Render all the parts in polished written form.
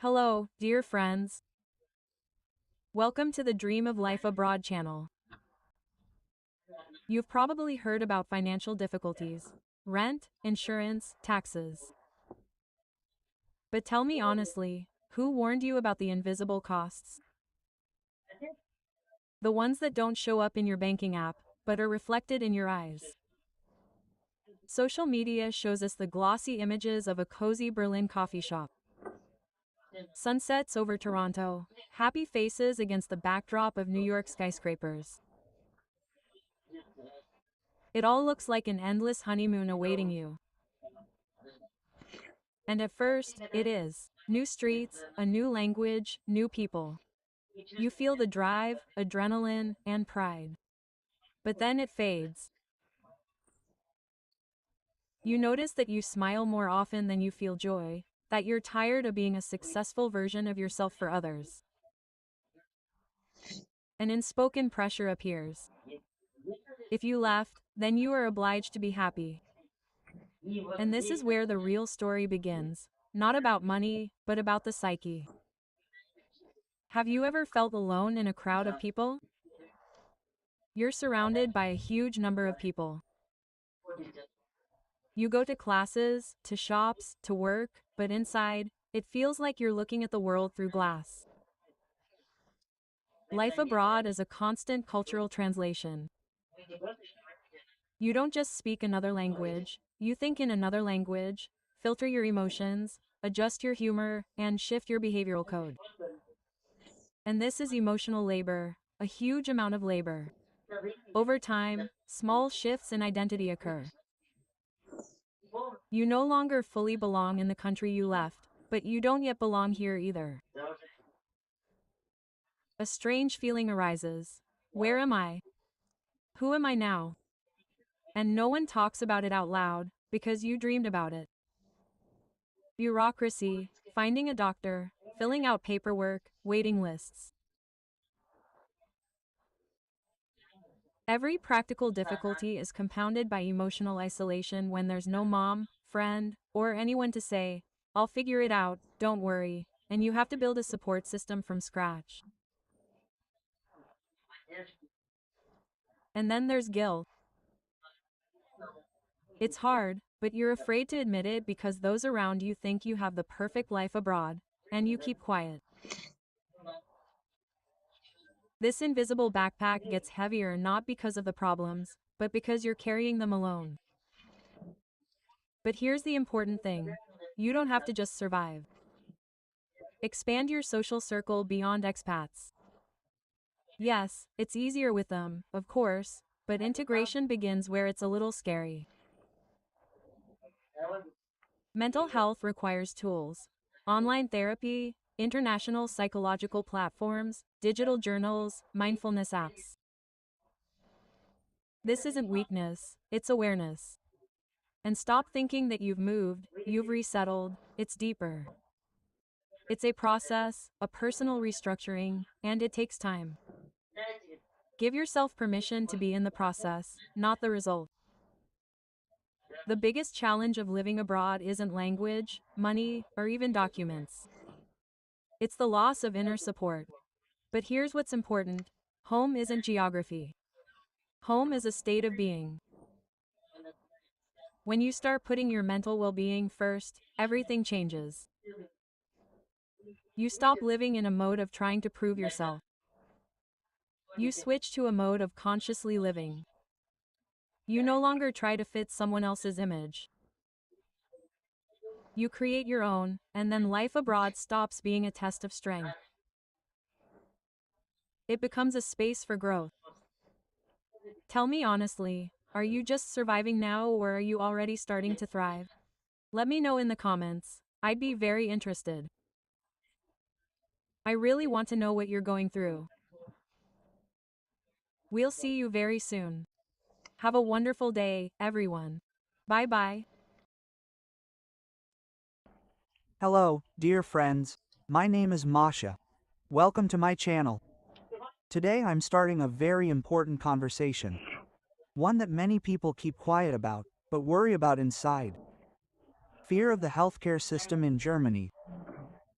Hello, dear friends. Welcome to the Dream of Life Abroad channel. You've probably heard about financial difficulties, rent, insurance, taxes. But tell me honestly, who warned you about the invisible costs? The ones that don't show up in your banking app, but are reflected in your eyes. Social media shows us the glossy images of a cozy Berlin coffee shop. Sunsets over Toronto, happy faces against the backdrop of New York skyscrapers. It all looks like an endless honeymoon awaiting you. And at first, it is. New streets, a new language, new people. You feel the drive, adrenaline, and pride. But then it fades. You notice that you smile more often than you feel joy, that you're tired of being a successful version of yourself for others. An unspoken pressure appears. If you left, then you are obliged to be happy. And this is where the real story begins. Not about money, but about the psyche. Have you ever felt alone in a crowd of people? You're surrounded by a huge number of people. You go to classes, to shops, to work, but inside, it feels like you're looking at the world through glass. Life abroad is a constant cultural translation. You don't just speak another language, you think in another language, filter your emotions, adjust your humor, and shift your behavioral code. And this is emotional labor, a huge amount of labor. Over time, small shifts in identity occur. You no longer fully belong in the country you left, but you don't yet belong here either. A strange feeling arises. Where am I? Who am I now? And no one talks about it out loud, because you dreamed about it. Bureaucracy, finding a doctor, filling out paperwork, waiting lists. Every practical difficulty is compounded by emotional isolation when there's no mom, friend, or anyone to say, "I'll figure it out, don't worry," and you have to build a support system from scratch. And then there's guilt. It's hard, but you're afraid to admit it because those around you think you have the perfect life abroad, and you keep quiet. This invisible backpack gets heavier not because of the problems, but because you're carrying them alone. But here's the important thing. You don't have to just survive. Expand your social circle beyond expats. Yes, it's easier with them, of course, but integration begins where it's a little scary. Mental health requires tools. Online therapy, international psychological platforms, digital journals, mindfulness apps. This isn't weakness, it's awareness. And stop thinking that you've moved, you've resettled, it's deeper. It's a process, a personal restructuring, and it takes time. Give yourself permission to be in the process, not the result. The biggest challenge of living abroad isn't language, money, or even documents. It's the loss of inner support. But here's what's important. Home isn't geography. Home is a state of being. When you start putting your mental well-being first, everything changes. You stop living in a mode of trying to prove yourself. You switch to a mode of consciously living. You no longer try to fit someone else's image. You create your own, and then life abroad stops being a test of strength. It becomes a space for growth. Tell me honestly, are you just surviving now or are you already starting to thrive? Let me know in the comments. I'd be very interested. I really want to know what you're going through. We'll see you very soon. Have a wonderful day, everyone. Bye bye. Hello, dear friends. My name is Masha. Welcome to my channel. Today I'm starting a very important conversation. One that many people keep quiet about, but worry about inside. Fear of the healthcare system in Germany.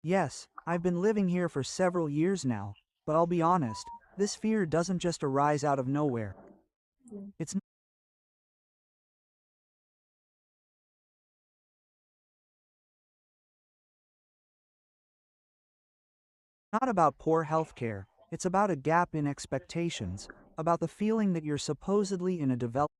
Yes, I've been living here for several years now, but I'll be honest, this fear doesn't just arise out of nowhere. It's not about poor healthcare, it's about a gap in expectations, about the feeling that you're supposedly in a developed.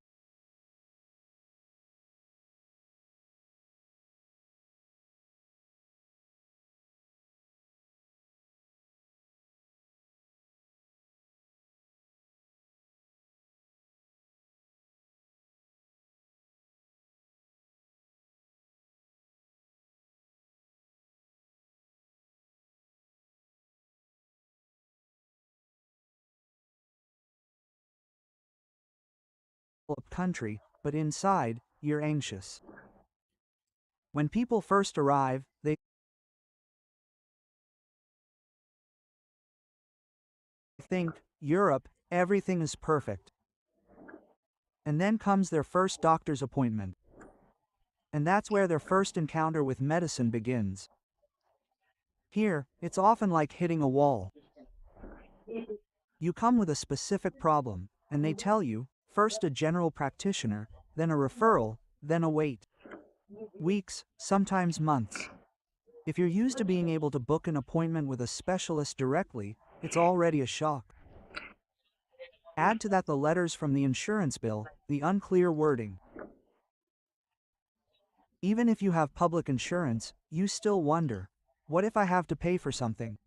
Country, but inside, you're anxious. When people first arrive, they think, Europe, everything is perfect. And then comes their first doctor's appointment. And that's where their first encounter with medicine begins. Here, it's often like hitting a wall. You come with a specific problem, and they tell you, first a general practitioner, then a referral, then a wait. Weeks, sometimes months. If you're used to being able to book an appointment with a specialist directly, it's already a shock. Add to that the letters from the insurance bill, the unclear wording. Even if you have public insurance, you still wonder, what if I have to pay for something?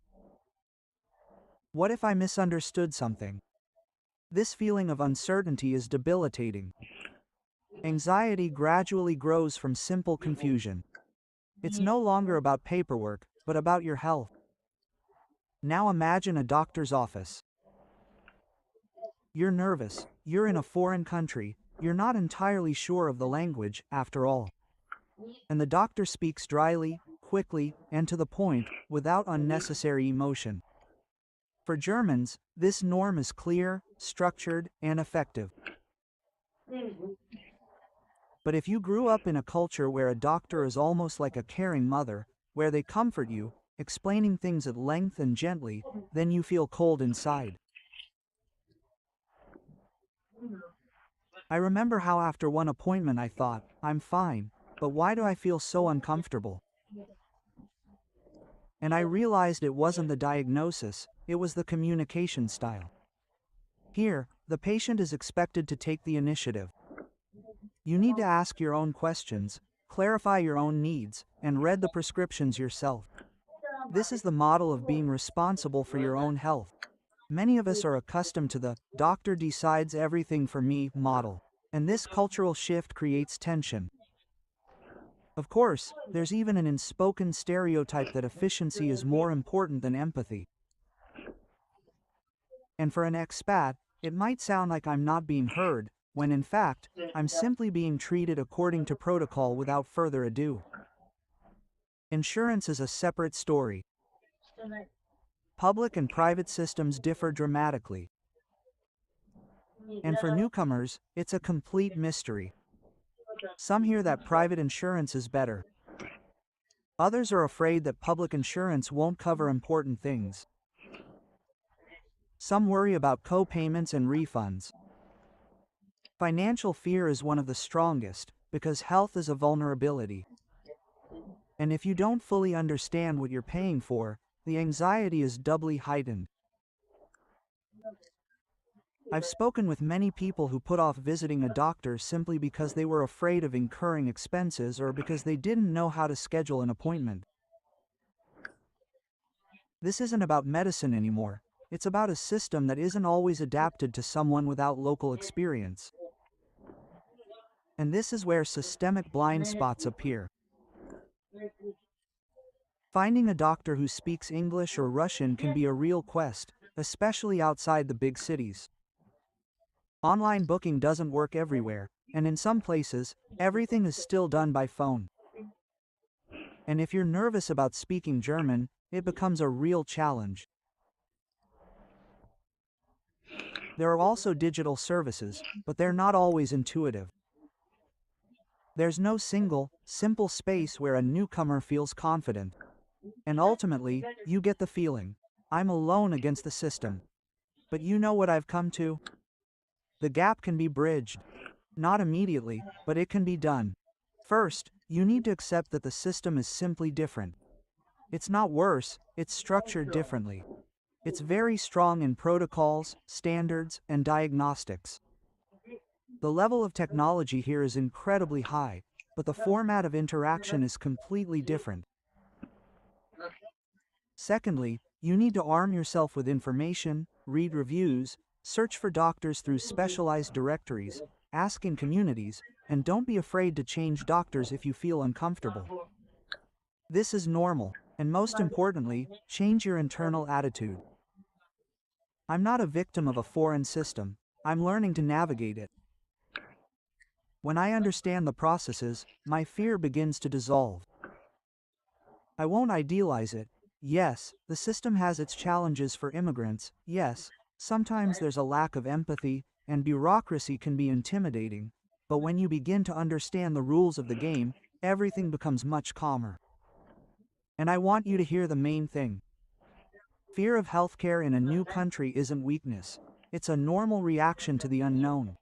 What if I misunderstood something? This feeling of uncertainty is debilitating. Anxiety gradually grows from simple confusion. It's no longer about paperwork, but about your health. Now imagine a doctor's office. You're nervous, you're in a foreign country, you're not entirely sure of the language, after all. And the doctor speaks dryly, quickly, and to the point, without unnecessary emotion. For Germans, this norm is clear, structured, and effective. But if you grew up in a culture where a doctor is almost like a caring mother, where they comfort you, explaining things at length and gently, then you feel cold inside. I remember how after one appointment I thought, I'm fine, but why do I feel so uncomfortable? And I realized it wasn't the diagnosis, it was the communication style. Here, the patient is expected to take the initiative. You need to ask your own questions, clarify your own needs, and read the prescriptions yourself. This is the model of being responsible for your own health. Many of us are accustomed to the doctor decides everything for me model, and this cultural shift creates tension. Of course, there's even an unspoken stereotype that efficiency is more important than empathy. And for an expat, it might sound like I'm not being heard, when in fact, I'm simply being treated according to protocol without further ado. Insurance is a separate story. Public and private systems differ dramatically. And for newcomers, it's a complete mystery. Some hear that private insurance is better. Others are afraid that public insurance won't cover important things. Some worry about co-payments and refunds. Financial fear is one of the strongest, because health is a vulnerability. And if you don't fully understand what you're paying for, the anxiety is doubly heightened. I've spoken with many people who put off visiting a doctor simply because they were afraid of incurring expenses or because they didn't know how to schedule an appointment. This isn't about medicine anymore. It's about a system that isn't always adapted to someone without local experience. And this is where systemic blind spots appear. Finding a doctor who speaks English or Russian can be a real quest, especially outside the big cities. Online booking doesn't work everywhere, and in some places, everything is still done by phone. And if you're nervous about speaking German, it becomes a real challenge. There are also digital services, but they're not always intuitive. There's no single, simple space where a newcomer feels confident. And ultimately, you get the feeling, I'm alone against the system. But you know what I've come to? The gap can be bridged. Not immediately, but it can be done. First, you need to accept that the system is simply different. It's not worse, it's structured differently. It's very strong in protocols, standards, and diagnostics. The level of technology here is incredibly high, but the format of interaction is completely different. Secondly, you need to arm yourself with information, read reviews, search for doctors through specialized directories, ask in communities, and don't be afraid to change doctors if you feel uncomfortable. This is normal, and most importantly, change your internal attitude. I'm not a victim of a foreign system, I'm learning to navigate it. When I understand the processes, my fear begins to dissolve. I won't idealize it. Yes, the system has its challenges for immigrants. Yes, sometimes there's a lack of empathy, and bureaucracy can be intimidating. But when you begin to understand the rules of the game, everything becomes much calmer. And I want you to hear the main thing. Fear of healthcare in a new country isn't weakness. It's a normal reaction to the unknown.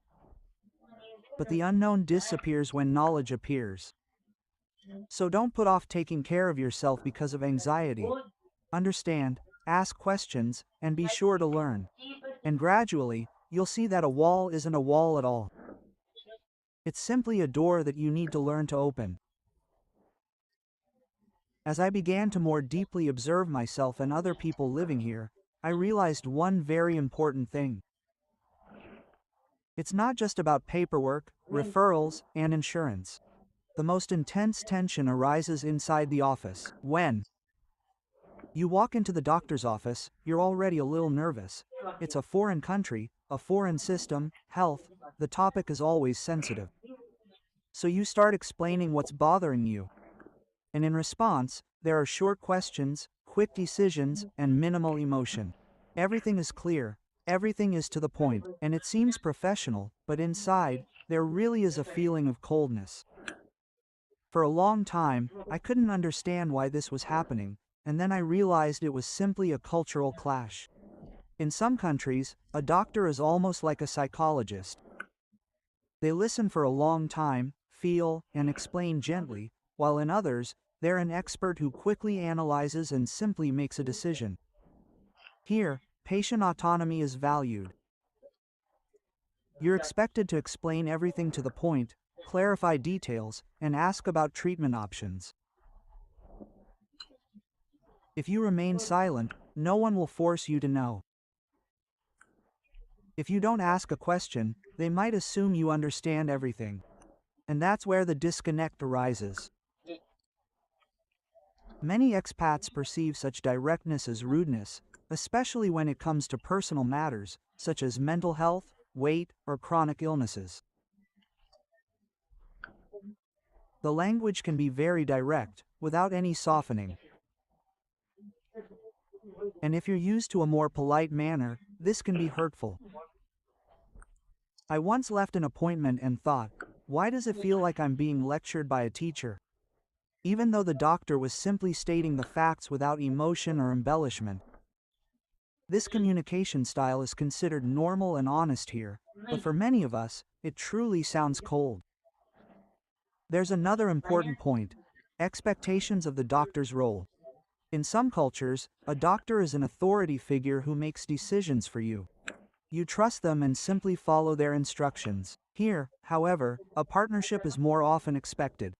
But the unknown disappears when knowledge appears. So don't put off taking care of yourself because of anxiety. Understand, ask questions, and be sure to learn. And gradually, you'll see that a wall isn't a wall at all. It's simply a door that you need to learn to open. As I began to more deeply observe myself and other people living here, I realized one very important thing. It's not just about paperwork, referrals, and insurance. The most intense tension arises inside the office. When you walk into the doctor's office, you're already a little nervous. It's a foreign country, a foreign system, health, the topic is always sensitive. So you start explaining what's bothering you. And in response, there are short questions, quick decisions, and minimal emotion. Everything is clear, everything is to the point, and it seems professional, but inside, there really is a feeling of coldness. For a long time, I couldn't understand why this was happening, and then I realized it was simply a cultural clash. In some countries, a doctor is almost like a psychologist. They listen for a long time, feel, and explain gently, while in others, they're an expert who quickly analyzes and simply makes a decision. Here, patient autonomy is valued. You're expected to explain everything to the point, clarify details, and ask about treatment options. If you remain silent, no one will force you to know. If you don't ask a question, they might assume you understand everything. And that's where the disconnect arises. Many expats perceive such directness as rudeness, especially when it comes to personal matters, such as mental health, weight, or chronic illnesses. The language can be very direct, without any softening. And if you're used to a more polite manner, this can be hurtful. I once left an appointment and thought, why does it feel like I'm being lectured by a teacher? Even though the doctor was simply stating the facts without emotion or embellishment. This communication style is considered normal and honest here, but for many of us, it truly sounds cold. There's another important point: expectations of the doctor's role. In some cultures, a doctor is an authority figure who makes decisions for you. You trust them and simply follow their instructions. Here, however, a partnership is more often expected.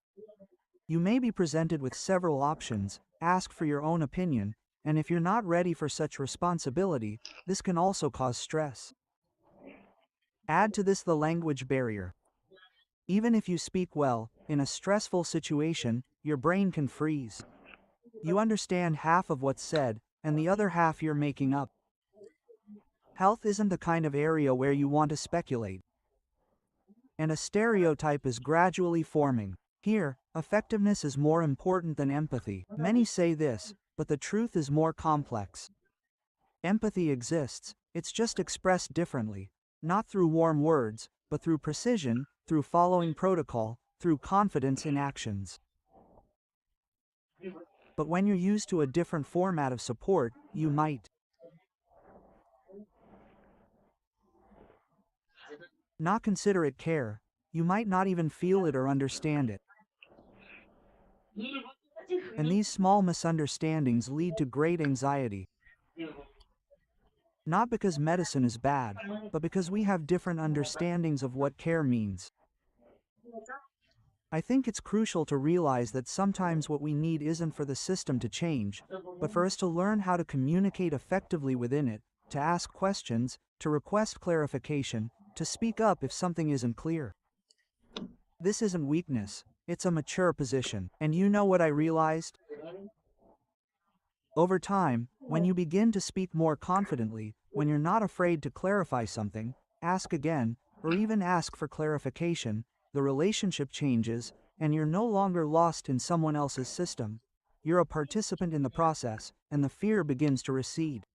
You may be presented with several options, ask for your own opinion, and if you're not ready for such responsibility, this can also cause stress. Add to this the language barrier. Even if you speak well, in a stressful situation, your brain can freeze. You understand half of what's said, and the other half you're making up. Health isn't the kind of area where you want to speculate. And a stereotype is gradually forming. Here, effectiveness is more important than empathy. Many say this, but the truth is more complex. Empathy exists, it's just expressed differently, not through warm words, but through precision, through following protocol, through confidence in actions. But when you're used to a different format of support, you might not consider it care. You might not even feel it or understand it. And these small misunderstandings lead to great anxiety. Not because medicine is bad, but because we have different understandings of what care means. I think it's crucial to realize that sometimes what we need isn't for the system to change, but for us to learn how to communicate effectively within it, to ask questions, to request clarification, to speak up if something isn't clear. This isn't weakness, it's a mature position. And you know what I realized? Over time, when you begin to speak more confidently, when you're not afraid to clarify something, ask again, or even ask for clarification, the relationship changes, and you're no longer lost in someone else's system. You're a participant in the process, and the fear begins to recede.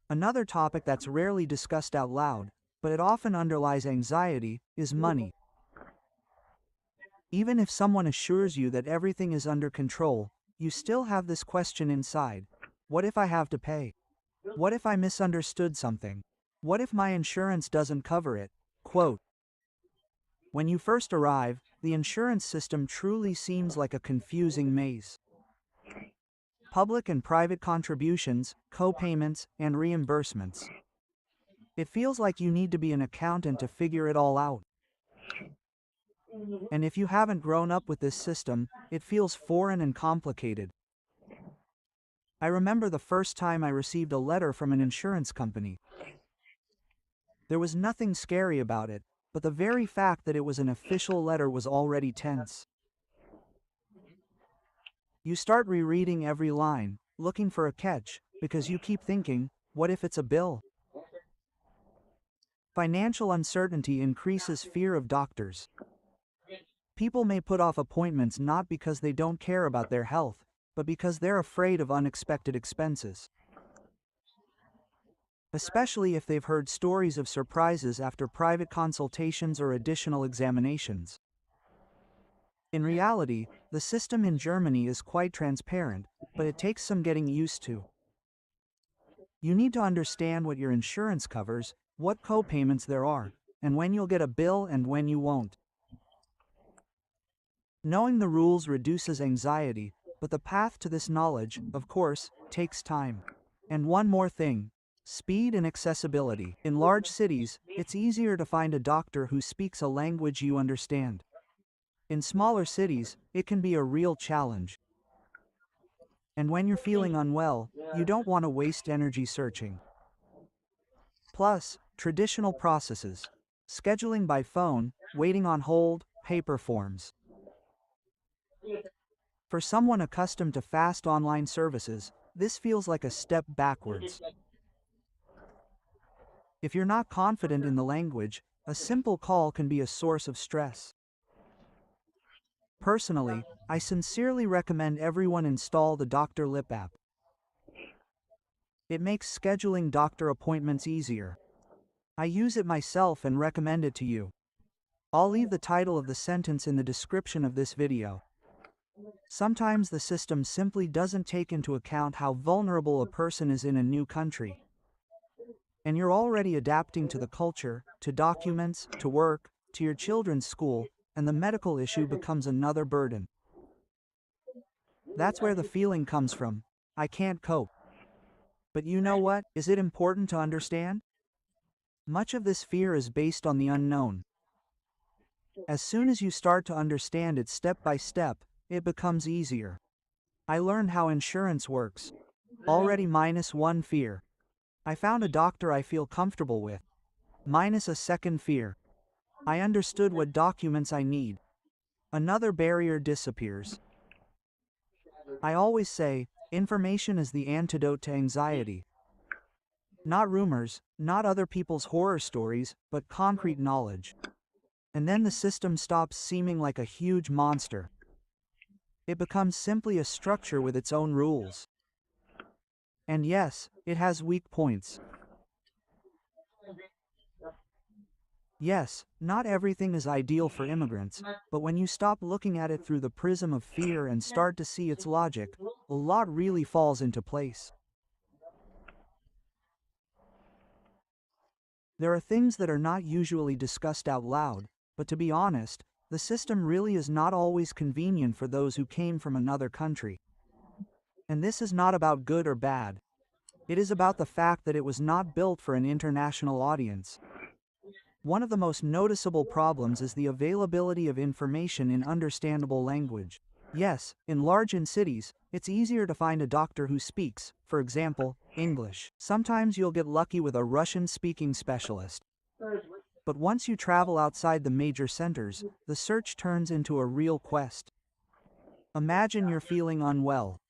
Another topic that's rarely discussed out loud, but it often underlies anxiety, is money. Even if someone assures you that everything is under control, you still have this question inside. What if I have to pay? What if I misunderstood something? What if my insurance doesn't cover it? Quote, when you first arrive, the insurance system truly seems like a confusing maze. Public and private contributions, co-payments, and reimbursements. It feels like you need to be an accountant to figure it all out. And if you haven't grown up with this system, it feels foreign and complicated. I remember the first time I received a letter from an insurance company. There was nothing scary about it, but the very fact that it was an official letter was already tense. You start rereading every line, looking for a catch, because you keep thinking, what if it's a bill? Financial uncertainty increases fear of doctors. People may put off appointments not because they don't care about their health, but because they're afraid of unexpected expenses. Especially if they've heard stories of surprises after private consultations or additional examinations. In reality, the system in Germany is quite transparent, but it takes some getting used to. You need to understand what your insurance covers, what co-payments there are, and when you'll get a bill and when you won't. Knowing the rules reduces anxiety, but the path to this knowledge, of course, takes time. And one more thing. Speed and accessibility. In large cities, it's easier to find a doctor who speaks a language you understand. In smaller cities, it can be a real challenge. And when you're feeling unwell, you don't want to waste energy searching. Plus, traditional processes. Scheduling by phone, waiting on hold, paper forms. For someone accustomed to fast online services, this feels like a step backwards. If you're not confident in the language, a simple call can be a source of stress. Personally, I sincerely recommend everyone install the Dr. Lip app. It makes scheduling doctor appointments easier. I use it myself and recommend it to you. I'll leave the title of the sentence in the description of this video. Sometimes the system simply doesn't take into account how vulnerable a person is in a new country. And you're already adapting to the culture, to documents, to work, to your children's school, and the medical issue becomes another burden. That's where the feeling comes from. I can't cope. But you know what? Is it important to understand? Much of this fear is based on the unknown. As soon as you start to understand it step by step, it becomes easier. I learned how insurance works. Already -1 fear. I found a doctor I feel comfortable with. -a second fear. I understood what documents I need. Another barrier disappears. I always say, information is the antidote to anxiety. Not rumors, not other people's horror stories, but concrete knowledge. And then the system stops seeming like a huge monster. It becomes simply a structure with its own rules. And yes, it has weak points. Yes, not everything is ideal for immigrants, but when you stop looking at it through the prism of fear and start to see its logic, a lot really falls into place. There are things that are not usually discussed out loud, but to be honest, the system really is not always convenient for those who came from another country. And this is not about good or bad. It is about the fact that it was not built for an international audience. One of the most noticeable problems is the availability of information in understandable language. Yes, in large cities, it's easier to find a doctor who speaks, for example, English. Sometimes you'll get lucky with a Russian-speaking specialist. But once you travel outside the major centers, the search turns into a real quest. Imagine you're feeling unwell.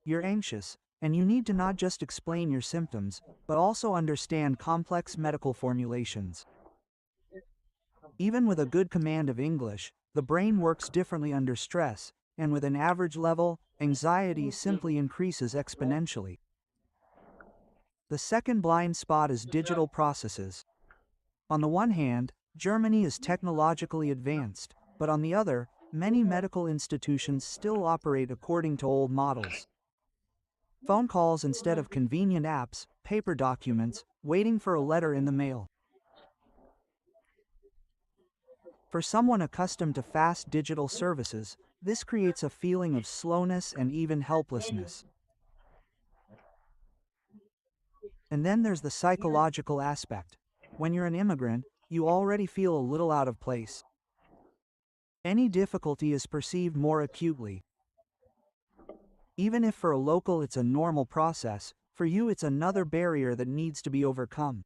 You're anxious, and you need to not just explain your symptoms, but also understand complex medical formulations. Even with a good command of English, the brain works differently under stress, and with an average level, anxiety simply increases exponentially. The second blind spot is digital processes. On the one hand, Germany is technologically advanced, but on the other, many medical institutions still operate according to old models. Phone calls instead of convenient apps, paper documents, waiting for a letter in the mail. For someone accustomed to fast digital services, this creates a feeling of slowness and even helplessness. And then there's the psychological aspect. When you're an immigrant, you already feel a little out of place. Any difficulty is perceived more acutely. Even if for a local it's a normal process, for you it's another barrier that needs to be overcome.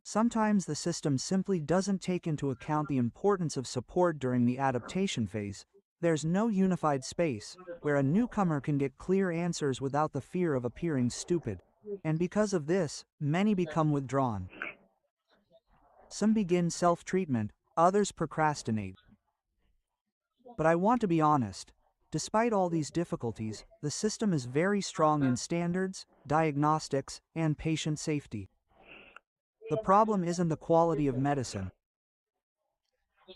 Sometimes the system simply doesn't take into account the importance of support during the adaptation phase. There's no unified space where a newcomer can get clear answers without the fear of appearing stupid. And because of this, many become withdrawn. Some begin self-treatment, others procrastinate. But I want to be honest. Despite all these difficulties, the system is very strong in standards, diagnostics, and patient safety. The problem isn't the quality of medicine.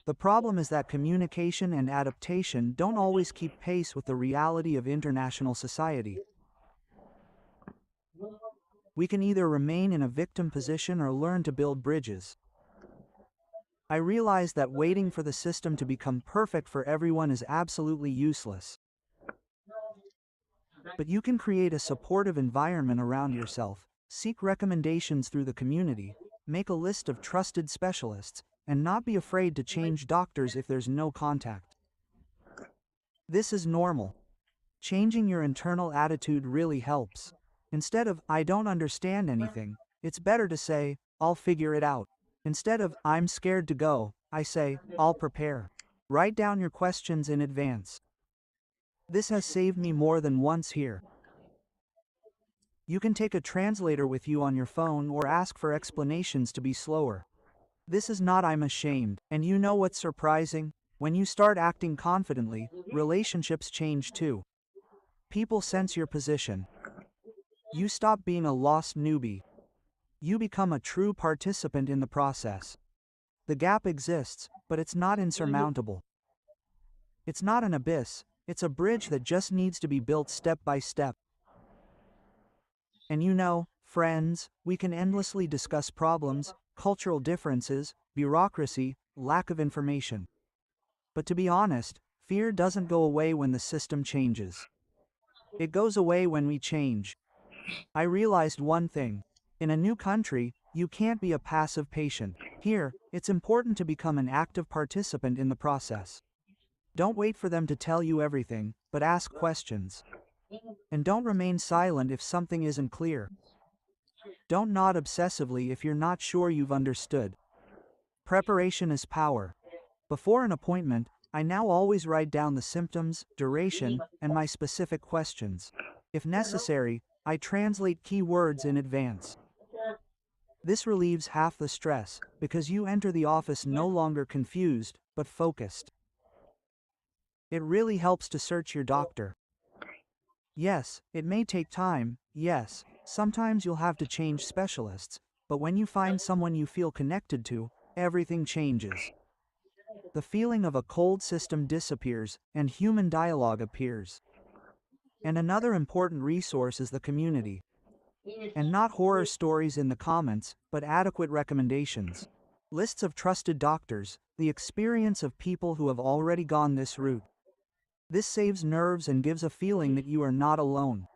The problem is that communication and adaptation don't always keep pace with the reality of international society. We can either remain in a victim position or learn to build bridges. I realize that waiting for the system to become perfect for everyone is absolutely useless. But you can create a supportive environment around yourself, seek recommendations through the community, make a list of trusted specialists, and not be afraid to change doctors if there's no contact. This is normal. Changing your internal attitude really helps. Instead of, I don't understand anything, it's better to say, I'll figure it out. Instead of, I'm scared to go, I say, I'll prepare. Write down your questions in advance. This has saved me more than once here. You can take a translator with you on your phone or ask for explanations to be slower. This is not I'm ashamed, and you know what's surprising? When you start acting confidently, relationships change too. People sense your position. You stop being a lost newbie. You become a true participant in the process. The gap exists, but it's not insurmountable. It's not an abyss, it's a bridge that just needs to be built step by step. And you know, friends, we can endlessly discuss problems, cultural differences, bureaucracy, lack of information. But to be honest, fear doesn't go away when the system changes. It goes away when we change. I realized one thing. In a new country, you can't be a passive patient. Here, it's important to become an active participant in the process. Don't wait for them to tell you everything, but ask questions. And don't remain silent if something isn't clear. Don't nod obsessively if you're not sure you've understood. Preparation is power. Before an appointment, I now always write down the symptoms, duration, and my specific questions. If necessary, I translate key words in advance. This relieves half the stress, because you enter the office no longer confused, but focused. It really helps to search your doctor. Yes, it may take time, yes, sometimes you'll have to change specialists, But when you find someone you feel connected to, everything changes. The feeling of a cold system disappears, and human dialogue appears. And another important resource is the community. And not horror stories in the comments, but adequate recommendations. Lists of trusted doctors, the experience of people who have already gone this route. This saves nerves and gives a feeling that you are not alone.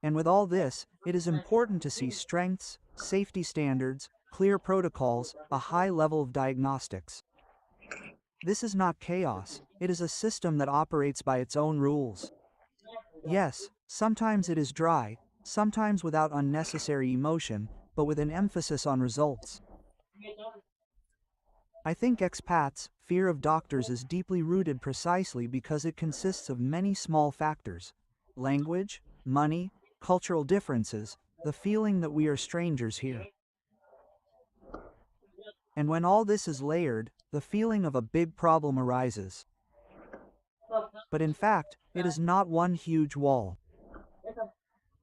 And with all this, it is important to see strengths, safety standards, clear protocols, a high level of diagnostics. This is not chaos, it is a system that operates by its own rules. Yes, sometimes it is dry, sometimes without unnecessary emotion, but with an emphasis on results. I think expats' fear of doctors is deeply rooted precisely because it consists of many small factors: language, money, cultural differences, the feeling that we are strangers here. And when all this is layered, the feeling of a big problem arises. But in fact, it is not one huge wall.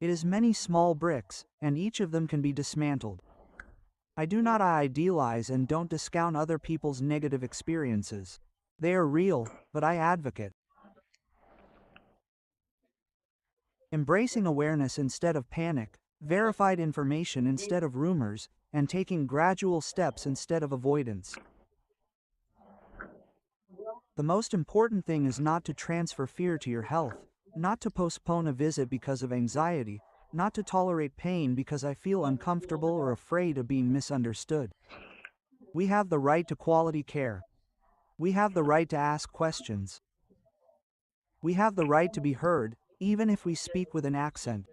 It is many small bricks, and each of them can be dismantled. I do not idealize and don't discount other people's negative experiences. They are real, but I advocate embracing awareness instead of panic, verified information instead of rumors, and taking gradual steps instead of avoidance. The most important thing is not to transfer fear to your health, not to postpone a visit because of anxiety, not to tolerate pain because I feel uncomfortable or afraid of being misunderstood. We have the right to quality care. We have the right to ask questions. We have the right to be heard, even if we speak with an accent.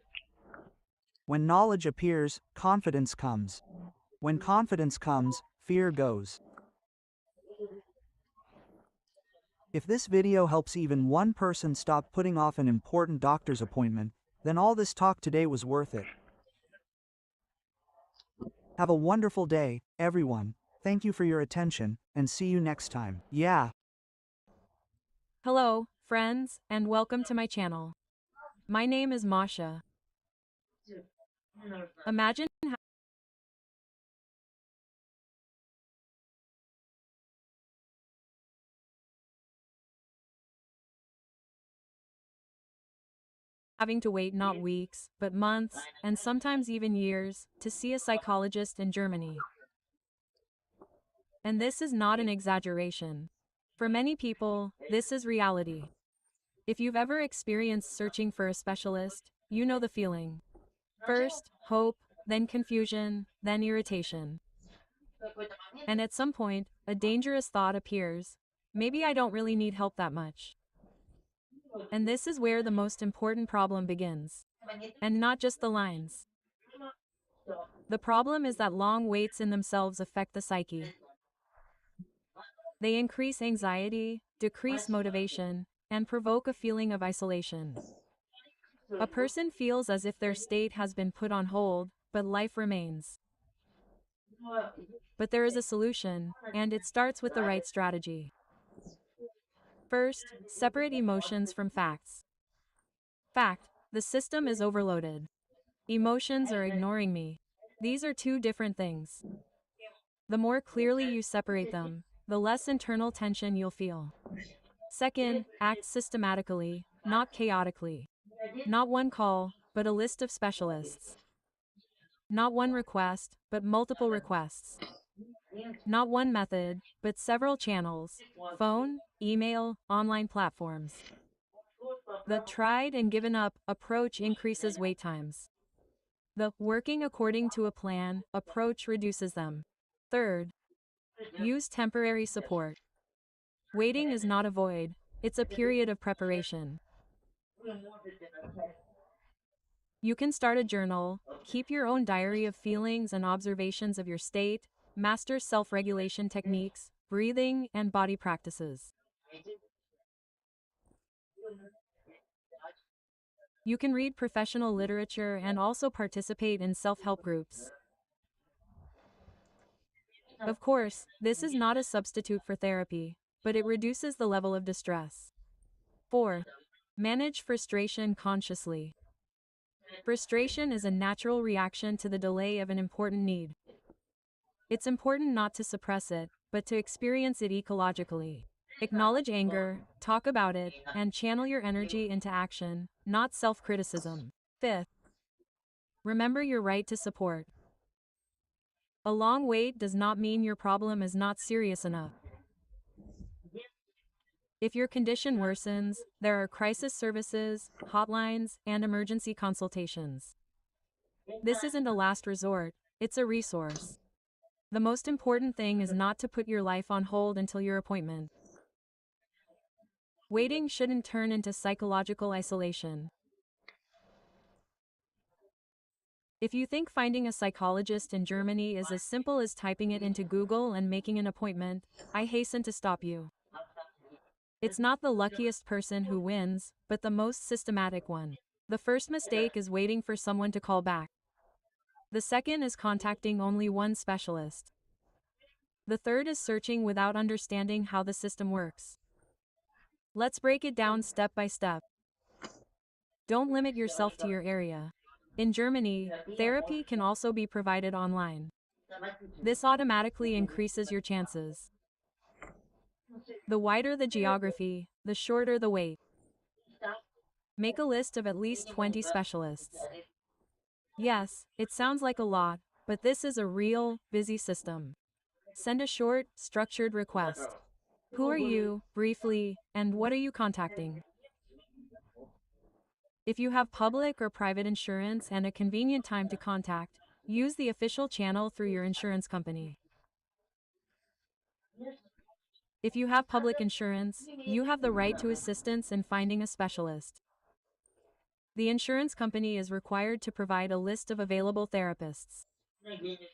When knowledge appears, confidence comes. When confidence comes, fear goes. If this video helps even one person stop putting off an important doctor's appointment, then all this talk today was worth it. Have a wonderful day, everyone. Thank you for your attention, and see you next time. Yeah. Hello, friends, and welcome to my channel. My name is Masha. Imagine having to wait not weeks, but months, and sometimes even years, to see a psychologist in Germany. And this is not an exaggeration. For many people, this is reality. If you've ever experienced searching for a specialist, you know the feeling. First, hope, then confusion, then irritation. And at some point, a dangerous thought appears. Maybe I don't really need help that much. And this is where the most important problem begins. And not just the lines. The problem is that long waits in themselves affect the psyche. They increase anxiety, decrease motivation, and provoke a feeling of isolation. A person feels as if their state has been put on hold, but life remains. But there is a solution, and it starts with the right strategy. First, separate emotions from facts. Fact: the system is overloaded. Emotions are ignoring me. These are two different things. The more clearly you separate them, the less internal tension you'll feel. Second, act systematically, not chaotically. Not one call, but a list of specialists. Not one request, but multiple requests. Not one method, but several channels: phone, email, online platforms. The tried and given up approach increases wait times. The working according to a plan approach reduces them. Third, use temporary support. Waiting is not a void, it's a period of preparation. You can start a journal, keep your own diary of feelings and observations of your state, master self-regulation techniques, breathing, and body practices. You can read professional literature and also participate in self-help groups. Of course, this is not a substitute for therapy, but it reduces the level of distress. 4. Manage frustration consciously. Frustration is a natural reaction to the delay of an important need. It's important not to suppress it, but to experience it ecologically. Acknowledge anger, talk about it, and channel your energy into action, not self-criticism. Fifth, remember your right to support. A long wait does not mean your problem is not serious enough. If your condition worsens, there are crisis services, hotlines, and emergency consultations. This isn't a last resort, it's a resource. The most important thing is not to put your life on hold until your appointment. Waiting shouldn't turn into psychological isolation. If you think finding a psychologist in Germany is as simple as typing it into Google and making an appointment, I hasten to stop you. It's not the luckiest person who wins, but the most systematic one. The first mistake is waiting for someone to call back. The second is contacting only one specialist. The third is searching without understanding how the system works. Let's break it down step by step. Don't limit yourself to your area. In Germany, therapy can also be provided online. This automatically increases your chances. The wider the geography, the shorter the wait. Make a list of at least 20 specialists. Yes, it sounds like a lot, but this is a real, busy system. Send a short, structured request. Who are you, briefly, and what are you contacting? If you have public or private insurance and a convenient time to contact, use the official channel through your insurance company. If you have public insurance, you have the right to assistance in finding a specialist. The insurance company is required to provide a list of available therapists.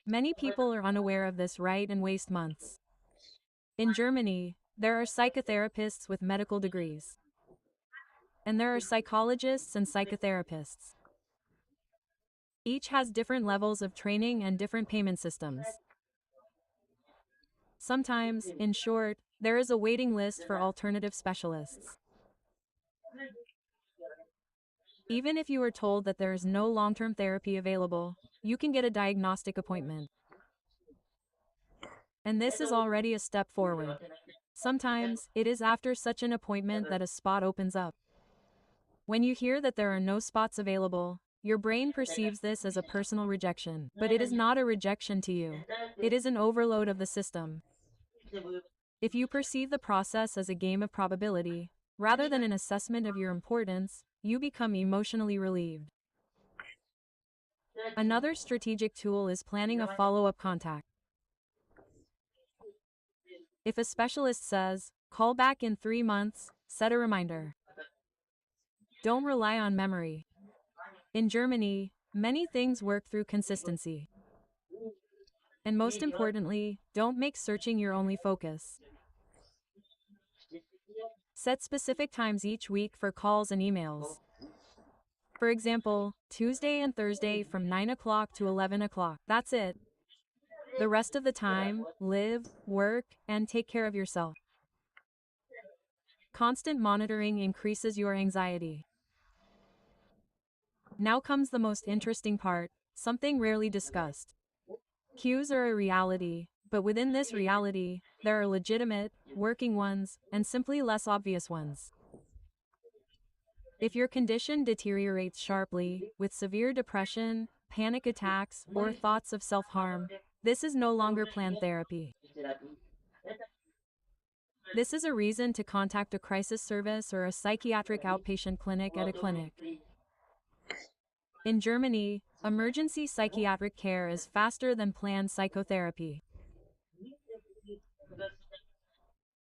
Many people are unaware of this right and waste months. In Germany, there are psychotherapists with medical degrees. And there are psychologists and psychotherapists. Each has different levels of training and different payment systems. Sometimes, in short, there is a waiting list for alternative specialists. Even if you are told that there is no long-term therapy available, you can get a diagnostic appointment. And this is already a step forward. Sometimes, it is after such an appointment that a spot opens up. When you hear that there are no spots available, your brain perceives this as a personal rejection, but it is not a rejection to you. It is an overload of the system. If you perceive the process as a game of probability, rather than an assessment of your importance, you become emotionally relieved. Another strategic tool is planning a follow-up contact. If a specialist says, call back in 3 months, set a reminder. Don't rely on memory. In Germany, many things work through consistency. And most importantly, don't make searching your only focus. Set specific times each week for calls and emails. For example, Tuesday and Thursday from 9 o'clock to 11 o'clock. That's it. The rest of the time, live, work, and take care of yourself. Constant monitoring increases your anxiety. Now comes the most interesting part, something rarely discussed. Queues are a reality, but within this reality, there are legitimate, working ones, and simply less obvious ones. If your condition deteriorates sharply, with severe depression, panic attacks, or thoughts of self-harm, this is no longer planned therapy. This is a reason to contact a crisis service or a psychiatric outpatient clinic at a clinic. In Germany, emergency psychiatric care is faster than planned psychotherapy.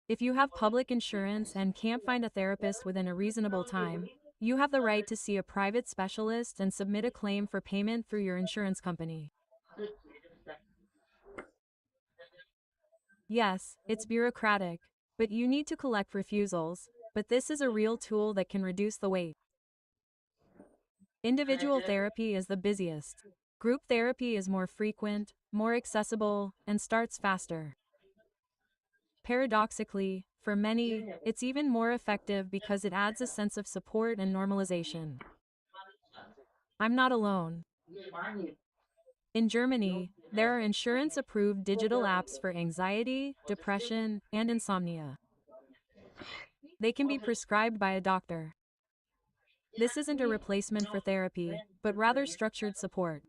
If you have public insurance and can't find a therapist within a reasonable time, you have the right to see a private specialist and submit a claim for payment through your insurance company. Yes, it's bureaucratic, but you need to collect refusals, but this is a real tool that can reduce the wait. Individual therapy is the busiest. Group therapy is more frequent, more accessible, and starts faster. Paradoxically, for many, it's even more effective because it adds a sense of support and normalization. I'm not alone. In Germany, there are insurance-approved digital apps for anxiety, depression, and insomnia. They can be prescribed by a doctor. This isn't a replacement for therapy, but rather structured support.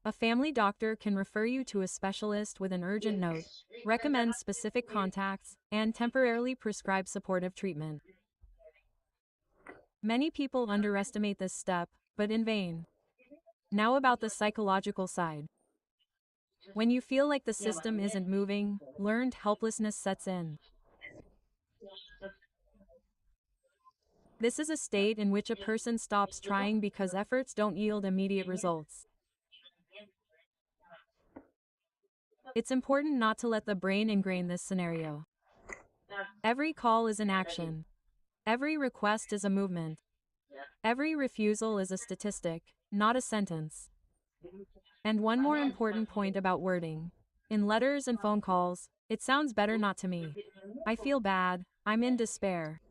A family doctor can refer you to a specialist with an urgent note, recommend specific contacts, and temporarily prescribe supportive treatment. Many people underestimate this step, but in vain. Now about the psychological side. When you feel like the system isn't moving, learned helplessness sets in. This is a state in which a person stops trying because efforts don't yield immediate results. It's important not to let the brain ingrain this scenario. Every call is an action. Every request is a movement. Every refusal is a statistic, not a sentence. And one more important point about wording. In letters and phone calls, it sounds better not to me. I feel bad, I'm in despair.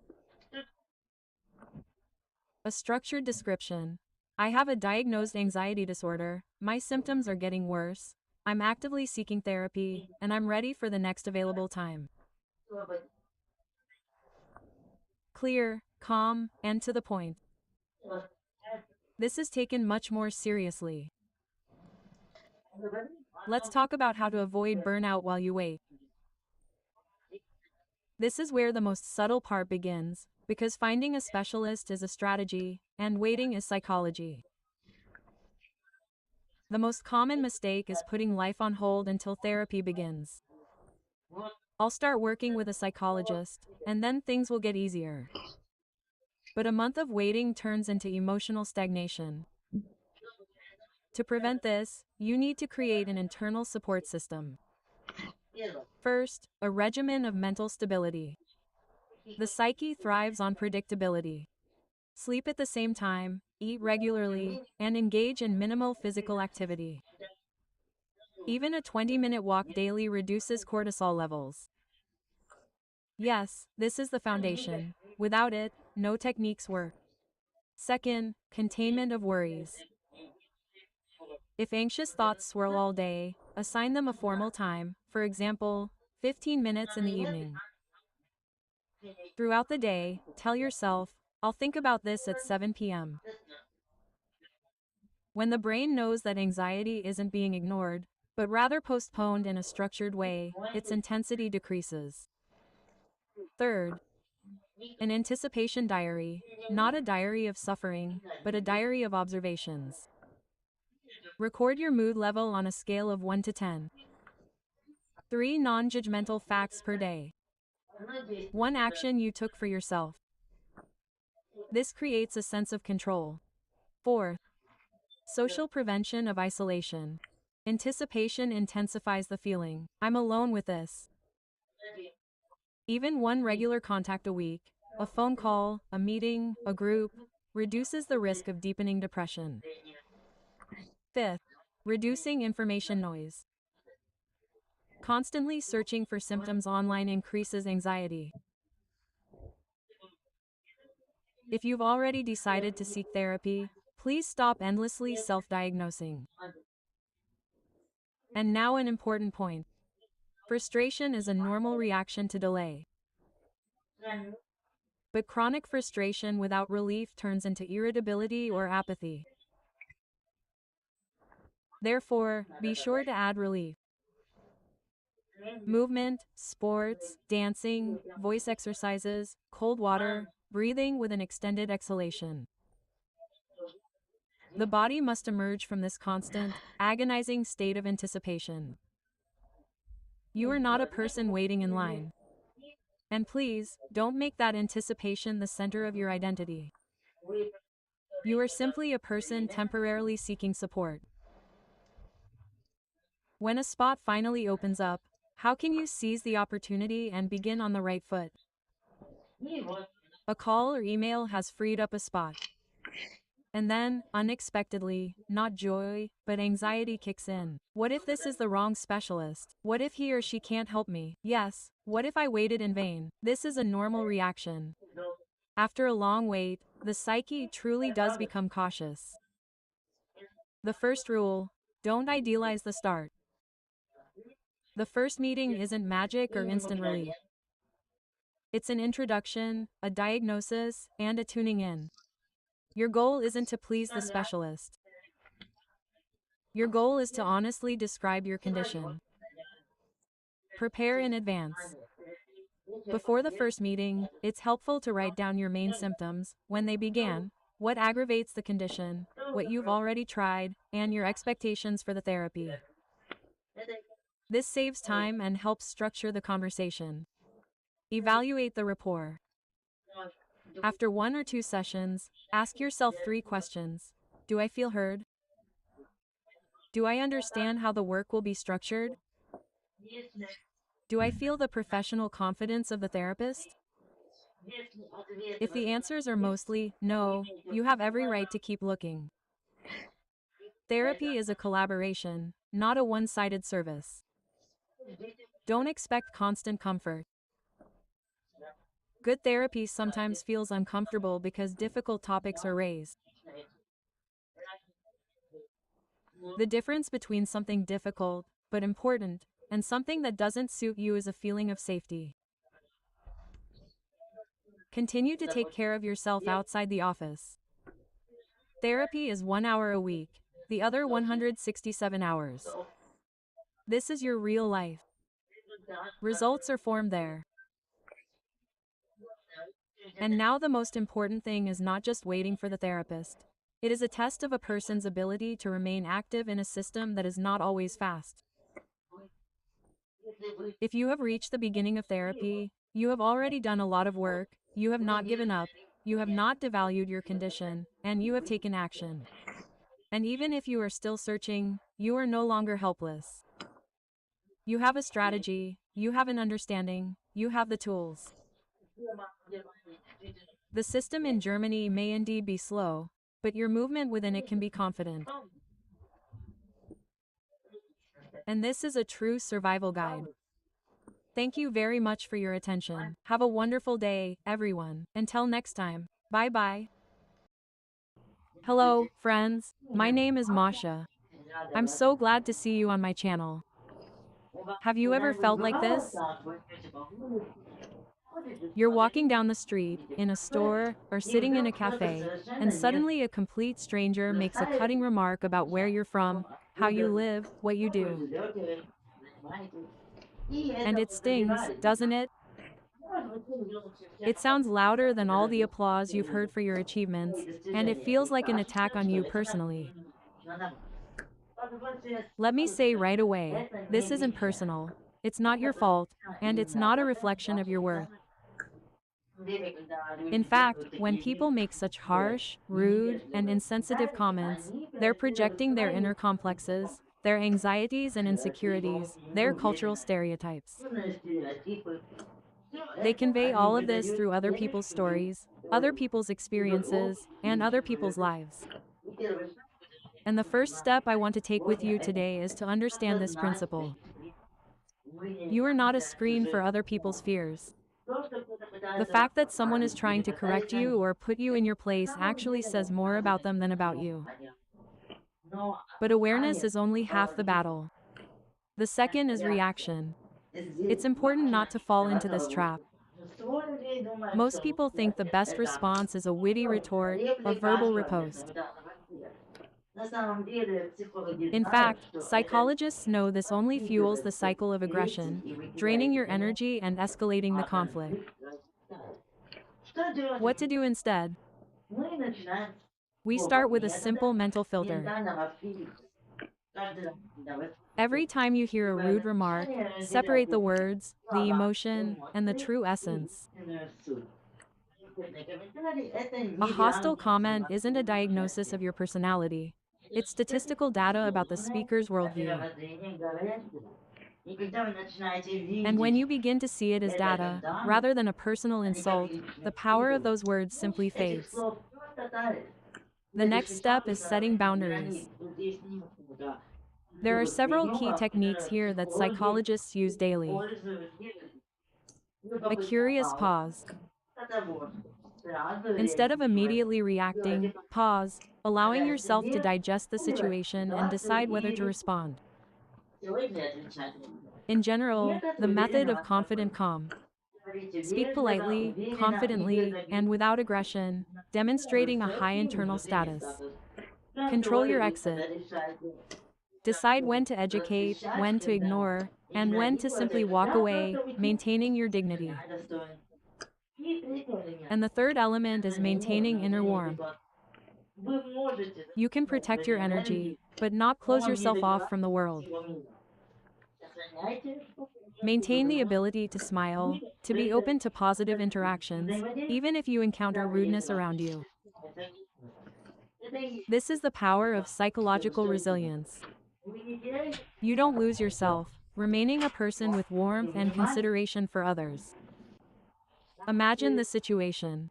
A structured description. I have a diagnosed anxiety disorder, my symptoms are getting worse, I'm actively seeking therapy, and I'm ready for the next available time. Clear, calm, and to the point. This is taken much more seriously. Let's talk about how to avoid burnout while you wait. This is where the most subtle part begins, because finding a specialist is a strategy, and waiting is psychology. The most common mistake is putting life on hold until therapy begins. I'll start working with a psychologist, and then things will get easier. But a month of waiting turns into emotional stagnation. To prevent this, you need to create an internal support system. First, a regimen of mental stability. The psyche thrives on predictability. Sleep at the same time, eat regularly, and engage in minimal physical activity. Even a 20-minute walk daily reduces cortisol levels. Yes, this is the foundation. Without it, no techniques work. Second, containment of worries. If anxious thoughts swirl all day, assign them a formal time, for example, 15 minutes in the evening. Throughout the day, tell yourself, I'll think about this at 7 p.m. When the brain knows that anxiety isn't being ignored, but rather postponed in a structured way, its intensity decreases. Third, an anticipation diary, not a diary of suffering, but a diary of observations. Record your mood level on a scale of 1 to 10. 3 non-judgmental facts per day. 1 action you took for yourself. This creates a sense of control. 4. Social prevention of isolation. Anticipation intensifies the feeling, I'm alone with this. Even 1 regular contact a week, a phone call, a meeting, a group, reduces the risk of deepening depression. 5th, reducing information noise. Constantly searching for symptoms online increases anxiety. If you've already decided to seek therapy, please stop endlessly self-diagnosing. And now an important point. Frustration is a normal reaction to delay. But chronic frustration without relief turns into irritability or apathy. Therefore, be sure to add relief. Movement, sports, dancing, voice exercises, cold water, breathing with an extended exhalation. The body must emerge from this constant, agonizing state of anticipation. You are not a person waiting in line. And please, don't make that anticipation the center of your identity. You are simply a person temporarily seeking support. When a spot finally opens up, how can you seize the opportunity and begin on the right foot? A call or email has freed up a spot. And then, unexpectedly, not joy, but anxiety kicks in. What if this is the wrong specialist? What if he or she can't help me? Yes, what if I waited in vain? This is a normal reaction. After a long wait, the psyche truly does become cautious. The first rule: don't idealize the start. The first meeting isn't magic or instant relief. It's an introduction, a diagnosis, and a tuning in. Your goal isn't to please the specialist. Your goal is to honestly describe your condition. Prepare in advance. Before the first meeting, it's helpful to write down your main symptoms, when they began, what aggravates the condition, what you've already tried, and your expectations for the therapy. This saves time and helps structure the conversation. Evaluate the rapport. After 1 or 2 sessions, ask yourself 3 questions. Do I feel heard? Do I understand how the work will be structured? Do I feel the professional confidence of the therapist? If the answers are mostly no, you have every right to keep looking. Therapy is a collaboration, not a one-sided service. Don't expect constant comfort. Good therapy sometimes feels uncomfortable because difficult topics are raised. The difference between something difficult, but important, and something that doesn't suit you is a feeling of safety. Continue to take care of yourself outside the office. Therapy is 1 hour a week, the other 167 hours. This is your real life. Results are formed there. And now the most important thing is not just waiting for the therapist. It is a test of a person's ability to remain active in a system that is not always fast. If you have reached the beginning of therapy, you have already done a lot of work, you have not given up, you have not devalued your condition, and you have taken action. And even if you are still searching, you are no longer helpless. You have a strategy, you have an understanding, you have the tools. The system in Germany may indeed be slow, but your movement within it can be confident. And this is a true survival guide. Thank you very much for your attention. Have a wonderful day, everyone. Until next time. Bye-bye. Hello, friends. My name is Masha. I'm so glad to see you on my channel. Have you ever felt like this? You're walking down the street, in a store, or sitting in a cafe, and suddenly a complete stranger makes a cutting remark about where you're from, how you live, what you do. And it stings, doesn't it? It sounds louder than all the applause you've heard for your achievements, and it feels like an attack on you personally. Let me say right away, this isn't personal. It's not your fault, and it's not a reflection of your worth. In fact, when people make such harsh, rude, and insensitive comments, they're projecting their inner complexes, their anxieties and insecurities, their cultural stereotypes. They convey all of this through other people's stories, other people's experiences, and other people's lives. And the first step I want to take with you today is to understand this principle. You are not a screen for other people's fears. The fact that someone is trying to correct you or put you in your place actually says more about them than about you. But awareness is only half the battle. The second is reaction. It's important not to fall into this trap. Most people think the best response is a witty retort, a verbal riposte. In fact, psychologists know this only fuels the cycle of aggression, draining your energy and escalating the conflict. What to do instead? We start with a simple mental filter. Every time you hear a rude remark, separate the words, the emotion, and the true essence. A hostile comment isn't a diagnosis of your personality. It's statistical data about the speaker's worldview. And when you begin to see it as data, rather than a personal insult, the power of those words simply fades. The next step is setting boundaries. There are several key techniques here that psychologists use daily. A curious pause. Instead of immediately reacting, pause, allowing yourself to digest the situation and decide whether to respond. In general, the method of confident calm. Speak politely, confidently, and without aggression, demonstrating a high internal status. Control your exit. Decide when to educate, when to ignore, and when to simply walk away, maintaining your dignity. And the third element is maintaining inner warmth. You can protect your energy, but not close yourself off from the world. Maintain the ability to smile, to be open to positive interactions, even if you encounter rudeness around you. This is the power of psychological resilience. You don't lose yourself, remaining a person with warmth and consideration for others. Imagine the situation.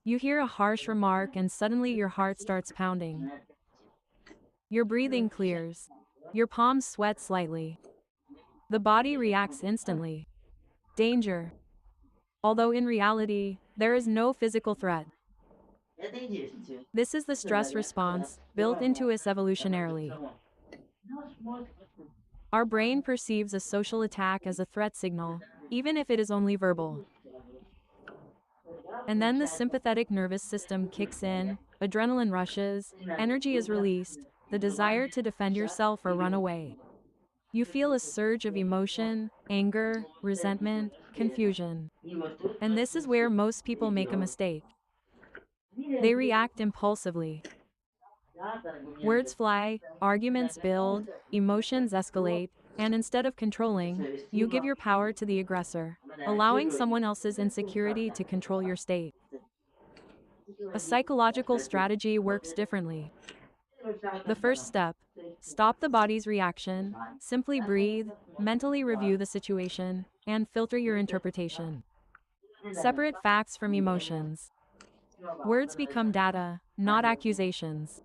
You hear a harsh remark and suddenly your heart starts pounding. Your breathing clears. Your palms sweat slightly. The body reacts instantly. Danger. Although in reality, there is no physical threat. This is the stress response, built into us evolutionarily. Our brain perceives a social attack as a threat signal, even if it is only verbal. And then the sympathetic nervous system kicks in, adrenaline rushes, energy is released, the desire to defend yourself or run away. You feel a surge of emotion, anger, resentment, confusion. And this is where most people make a mistake. They react impulsively. Words fly, arguments build, emotions escalate, and instead of controlling, you give your power to the aggressor, allowing someone else's insecurity to control your state. A psychological strategy works differently. The first step: stop the body's reaction, simply breathe, mentally review the situation, and filter your interpretation. Separate facts from emotions. Words become data, not accusations.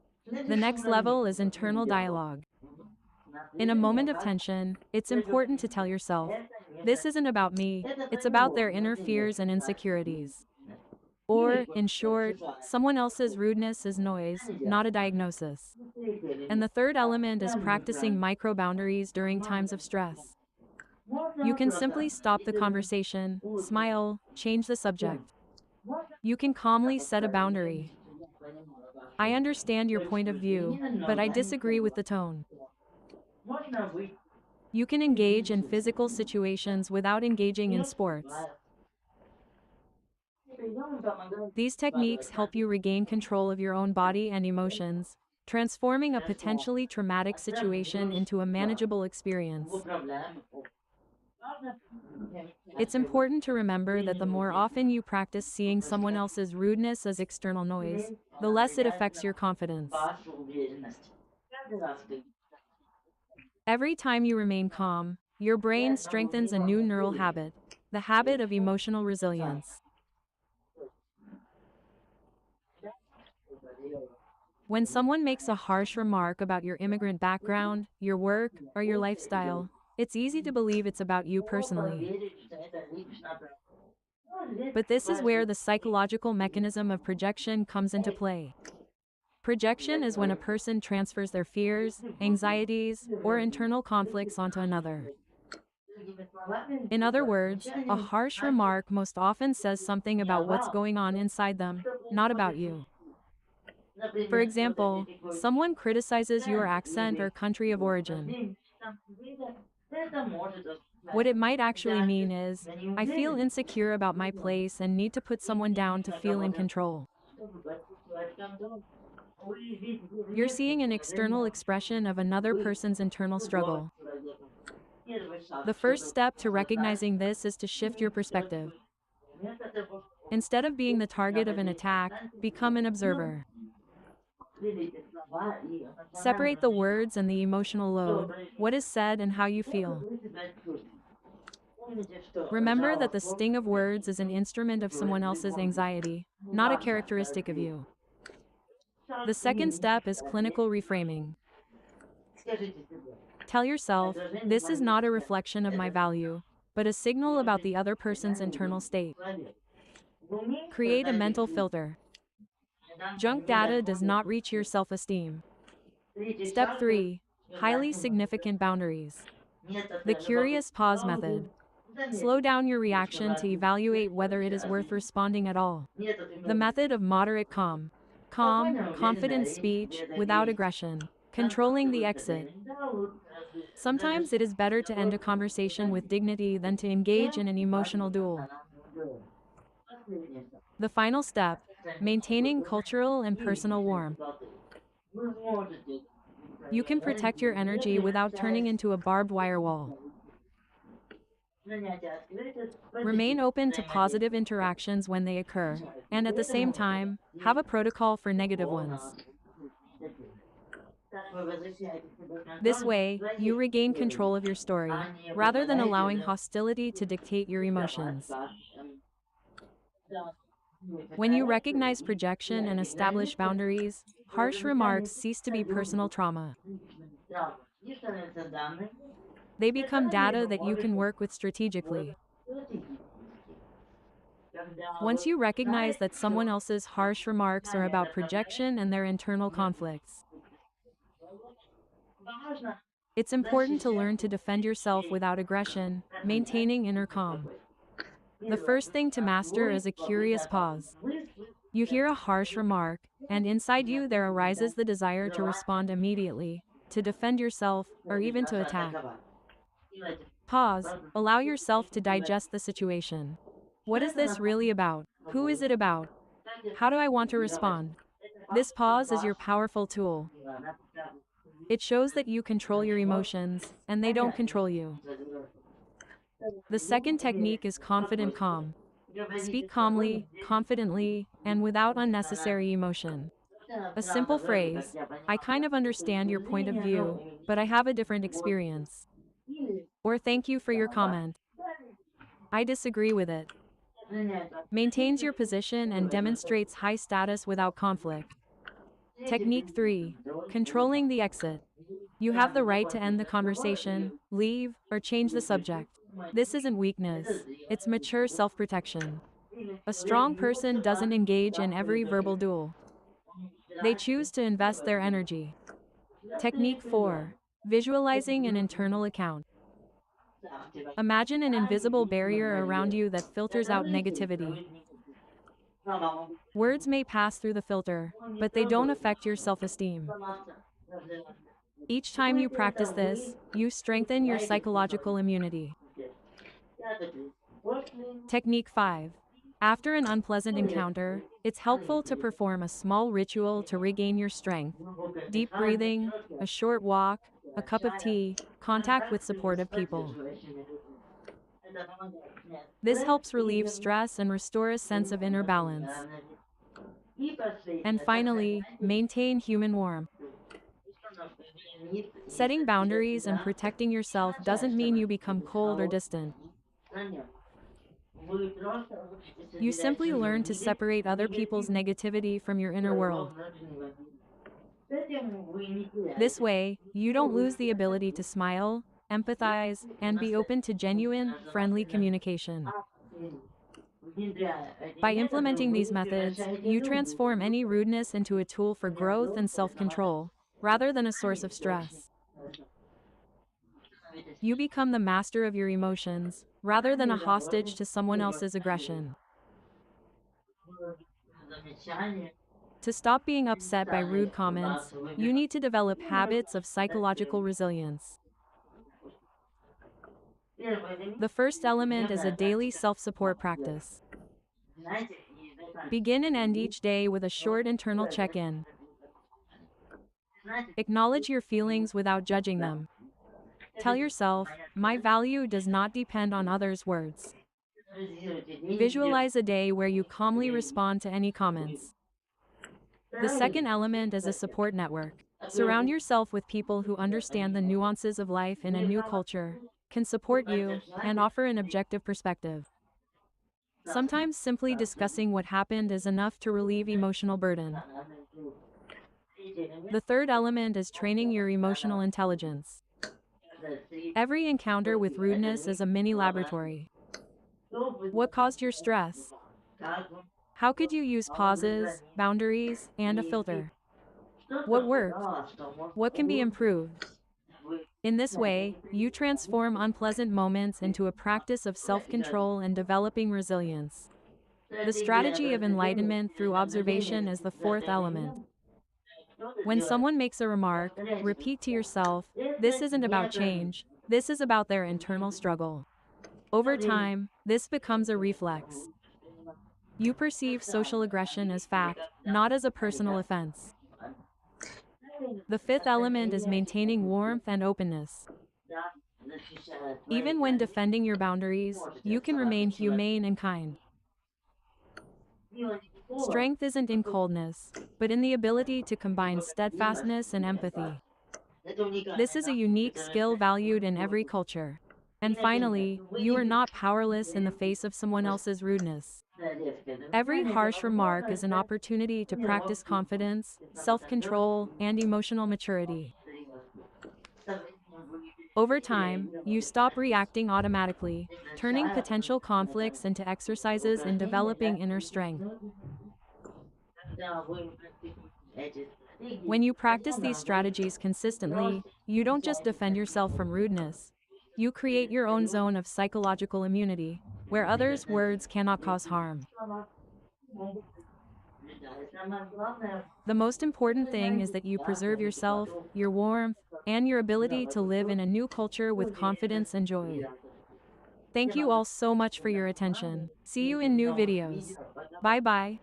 The next level is internal dialogue. In a moment of tension, it's important to tell yourself, this isn't about me, it's about their inner fears and insecurities. Or, in short, someone else's rudeness is noise, not a diagnosis. And the third element is practicing micro boundaries during times of stress. You can simply stop the conversation, smile, change the subject. You can calmly set a boundary. I understand your point of view, but I disagree with the tone. You can engage in physical situations without engaging in sports. These techniques help you regain control of your own body and emotions, transforming a potentially traumatic situation into a manageable experience. It's important to remember that the more often you practice seeing someone else's rudeness as external noise, the less it affects your confidence. Every time you remain calm, your brain strengthens a new neural habit, the habit of emotional resilience. When someone makes a harsh remark about your immigrant background, your work, or your lifestyle, it's easy to believe it's about you personally. But this is where the psychological mechanism of projection comes into play. Projection is when a person transfers their fears, anxieties, or internal conflicts onto another. In other words, a harsh remark most often says something about what's going on inside them, not about you. For example, someone criticizes your accent or country of origin. What it might actually mean is, I feel insecure about my place and need to put someone down to feel in control. You're seeing an external expression of another person's internal struggle. The first step to recognizing this is to shift your perspective. Instead of being the target of an attack, become an observer. Separate the words and the emotional load, what is said and how you feel. Remember that the sting of words is an instrument of someone else's anxiety, not a characteristic of you. The second step is clinical reframing. Tell yourself, this is not a reflection of my value, but a signal about the other person's internal state. Create a mental filter. Junk data does not reach your self-esteem. Step 3. Highly significant boundaries. The curious pause method. Slow down your reaction to evaluate whether it is worth responding at all. The method of moderate calm. Calm, confident speech without aggression. Controlling the exit. Sometimes it is better to end a conversation with dignity than to engage in an emotional duel. The final step. Maintaining cultural and personal warmth. You can protect your energy without turning into a barbed wire wall. Remain open to positive interactions when they occur, and at the same time, have a protocol for negative ones. This way, you regain control of your story, rather than allowing hostility to dictate your emotions. When you recognize projection and establish boundaries, harsh remarks cease to be personal trauma. They become data that you can work with strategically. Once you recognize that someone else's harsh remarks are about projection and their internal conflicts, it's important to learn to defend yourself without aggression, maintaining inner calm. The first thing to master is a curious pause. You hear a harsh remark, and inside you there arises the desire to respond immediately, to defend yourself, or even to attack. Pause, allow yourself to digest the situation. What is this really about? Who is it about? How do I want to respond? This pause is your powerful tool. It shows that you control your emotions, and they don't control you. The second technique is confident calm. Speak calmly, confidently, and without unnecessary emotion. A simple phrase, "I kind of understand your point of view, but I have a different experience." Or "Thank you for your comment. I disagree with it." Maintains your position and demonstrates high status without conflict. Technique 3. Controlling the exit. You have the right to end the conversation, leave, or change the subject. This isn't weakness, it's mature self-protection. A strong person doesn't engage in every verbal duel. They choose to invest their energy. Technique 4. Visualizing an internal account. Imagine an invisible barrier around you that filters out negativity. Words may pass through the filter, but they don't affect your self-esteem. Each time you practice this, you strengthen your psychological immunity. Technique 5. After an unpleasant encounter, it's helpful to perform a small ritual to regain your strength. Deep breathing, a short walk, a cup of tea, contact with supportive people. This helps relieve stress and restore a sense of inner balance. And finally, maintain human warmth. Setting boundaries and protecting yourself doesn't mean you become cold or distant. You simply learn to separate other people's negativity from your inner world. This way, you don't lose the ability to smile, empathize, and be open to genuine, friendly communication. By implementing these methods, you transform any rudeness into a tool for growth and self-control, rather than a source of stress. You become the master of your emotions, rather than a hostage to someone else's aggression. To stop being upset by rude comments, you need to develop habits of psychological resilience. The first element is a daily self-support practice. Begin and end each day with a short internal check-in. Acknowledge your feelings without judging them. Tell yourself, "My value does not depend on others' words." Visualize a day where you calmly respond to any comments. The second element is a support network. Surround yourself with people who understand the nuances of life in a new culture, can support you, and offer an objective perspective. Sometimes simply discussing what happened is enough to relieve emotional burden. The third element is training your emotional intelligence. Every encounter with rudeness is a mini laboratory. What caused your stress? How could you use pauses, boundaries, and a filter? What worked? What can be improved? In this way, you transform unpleasant moments into a practice of self-control and developing resilience. The strategy of enlightenment through observation is the fourth element. When someone makes a remark, repeat to yourself, this isn't about change, this is about their internal struggle. Over time, this becomes a reflex. You perceive social aggression as fact, not as a personal offense. The fifth element is maintaining warmth and openness. Even when defending your boundaries, you can remain humane and kind. Strength isn't in coldness, but in the ability to combine steadfastness and empathy. This is a unique skill valued in every culture. And finally, you are not powerless in the face of someone else's rudeness. Every harsh remark is an opportunity to practice confidence, self-control, and emotional maturity. Over time, you stop reacting automatically, turning potential conflicts into exercises in developing inner strength. When you practice these strategies consistently, you don't just defend yourself from rudeness. You create your own zone of psychological immunity, where others' words cannot cause harm. The most important thing is that you preserve yourself, your warmth, and your ability to live in a new culture with confidence and joy. Thank you all so much for your attention. See you in new videos. Bye-bye.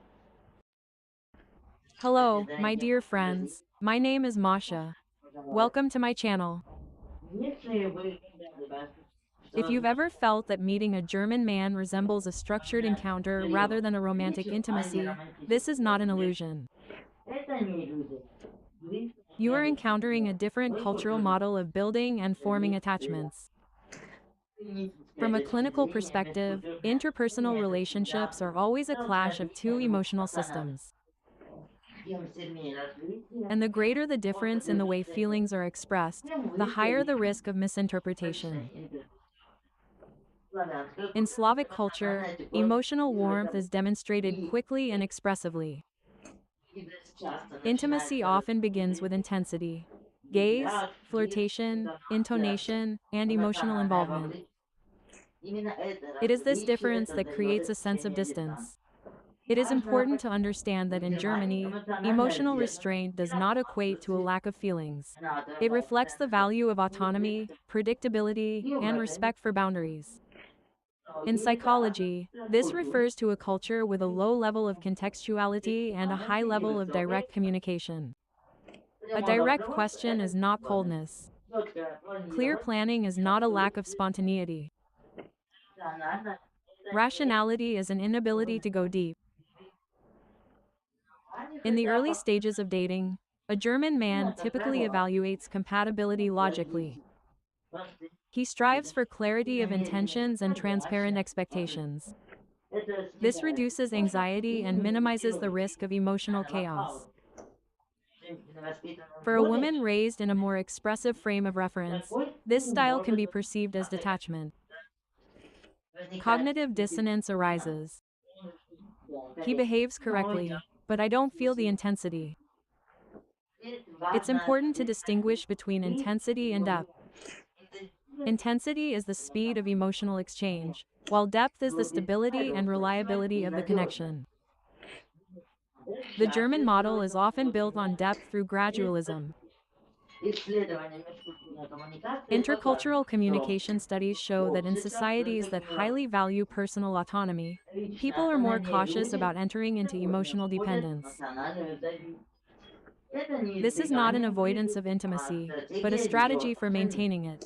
Hello, my dear friends. My name is Masha. Welcome to my channel. If you've ever felt that meeting a German man resembles a structured encounter rather than a romantic intimacy, this is not an illusion. You are encountering a different cultural model of building and forming attachments. From a clinical perspective, interpersonal relationships are always a clash of two emotional systems. And the greater the difference in the way feelings are expressed, the higher the risk of misinterpretation. In Slavic culture, emotional warmth is demonstrated quickly and expressively. Intimacy often begins with intensity. Gaze, flirtation, intonation, and emotional involvement. It is this difference that creates a sense of distance. It is important to understand that in Germany, emotional restraint does not equate to a lack of feelings. It reflects the value of autonomy, predictability, and respect for boundaries. In psychology, this refers to a culture with a low level of contextuality and a high level of direct communication. A direct question is not coldness. Clear planning is not a lack of spontaneity. Rationality is an inability to go deep. In the early stages of dating, a German man typically evaluates compatibility logically. He strives for clarity of intentions and transparent expectations. This reduces anxiety and minimizes the risk of emotional chaos. For a woman raised in a more expressive frame of reference, this style can be perceived as detachment. Cognitive dissonance arises. He behaves correctly, but I don't feel the intensity. It's important to distinguish between intensity and depth. Intensity is the speed of emotional exchange, while depth is the stability and reliability of the connection. The German model is often built on depth through gradualism. Intercultural communication studies show that in societies that highly value personal autonomy, people are more cautious about entering into emotional dependence. This is not an avoidance of intimacy, but a strategy for maintaining it.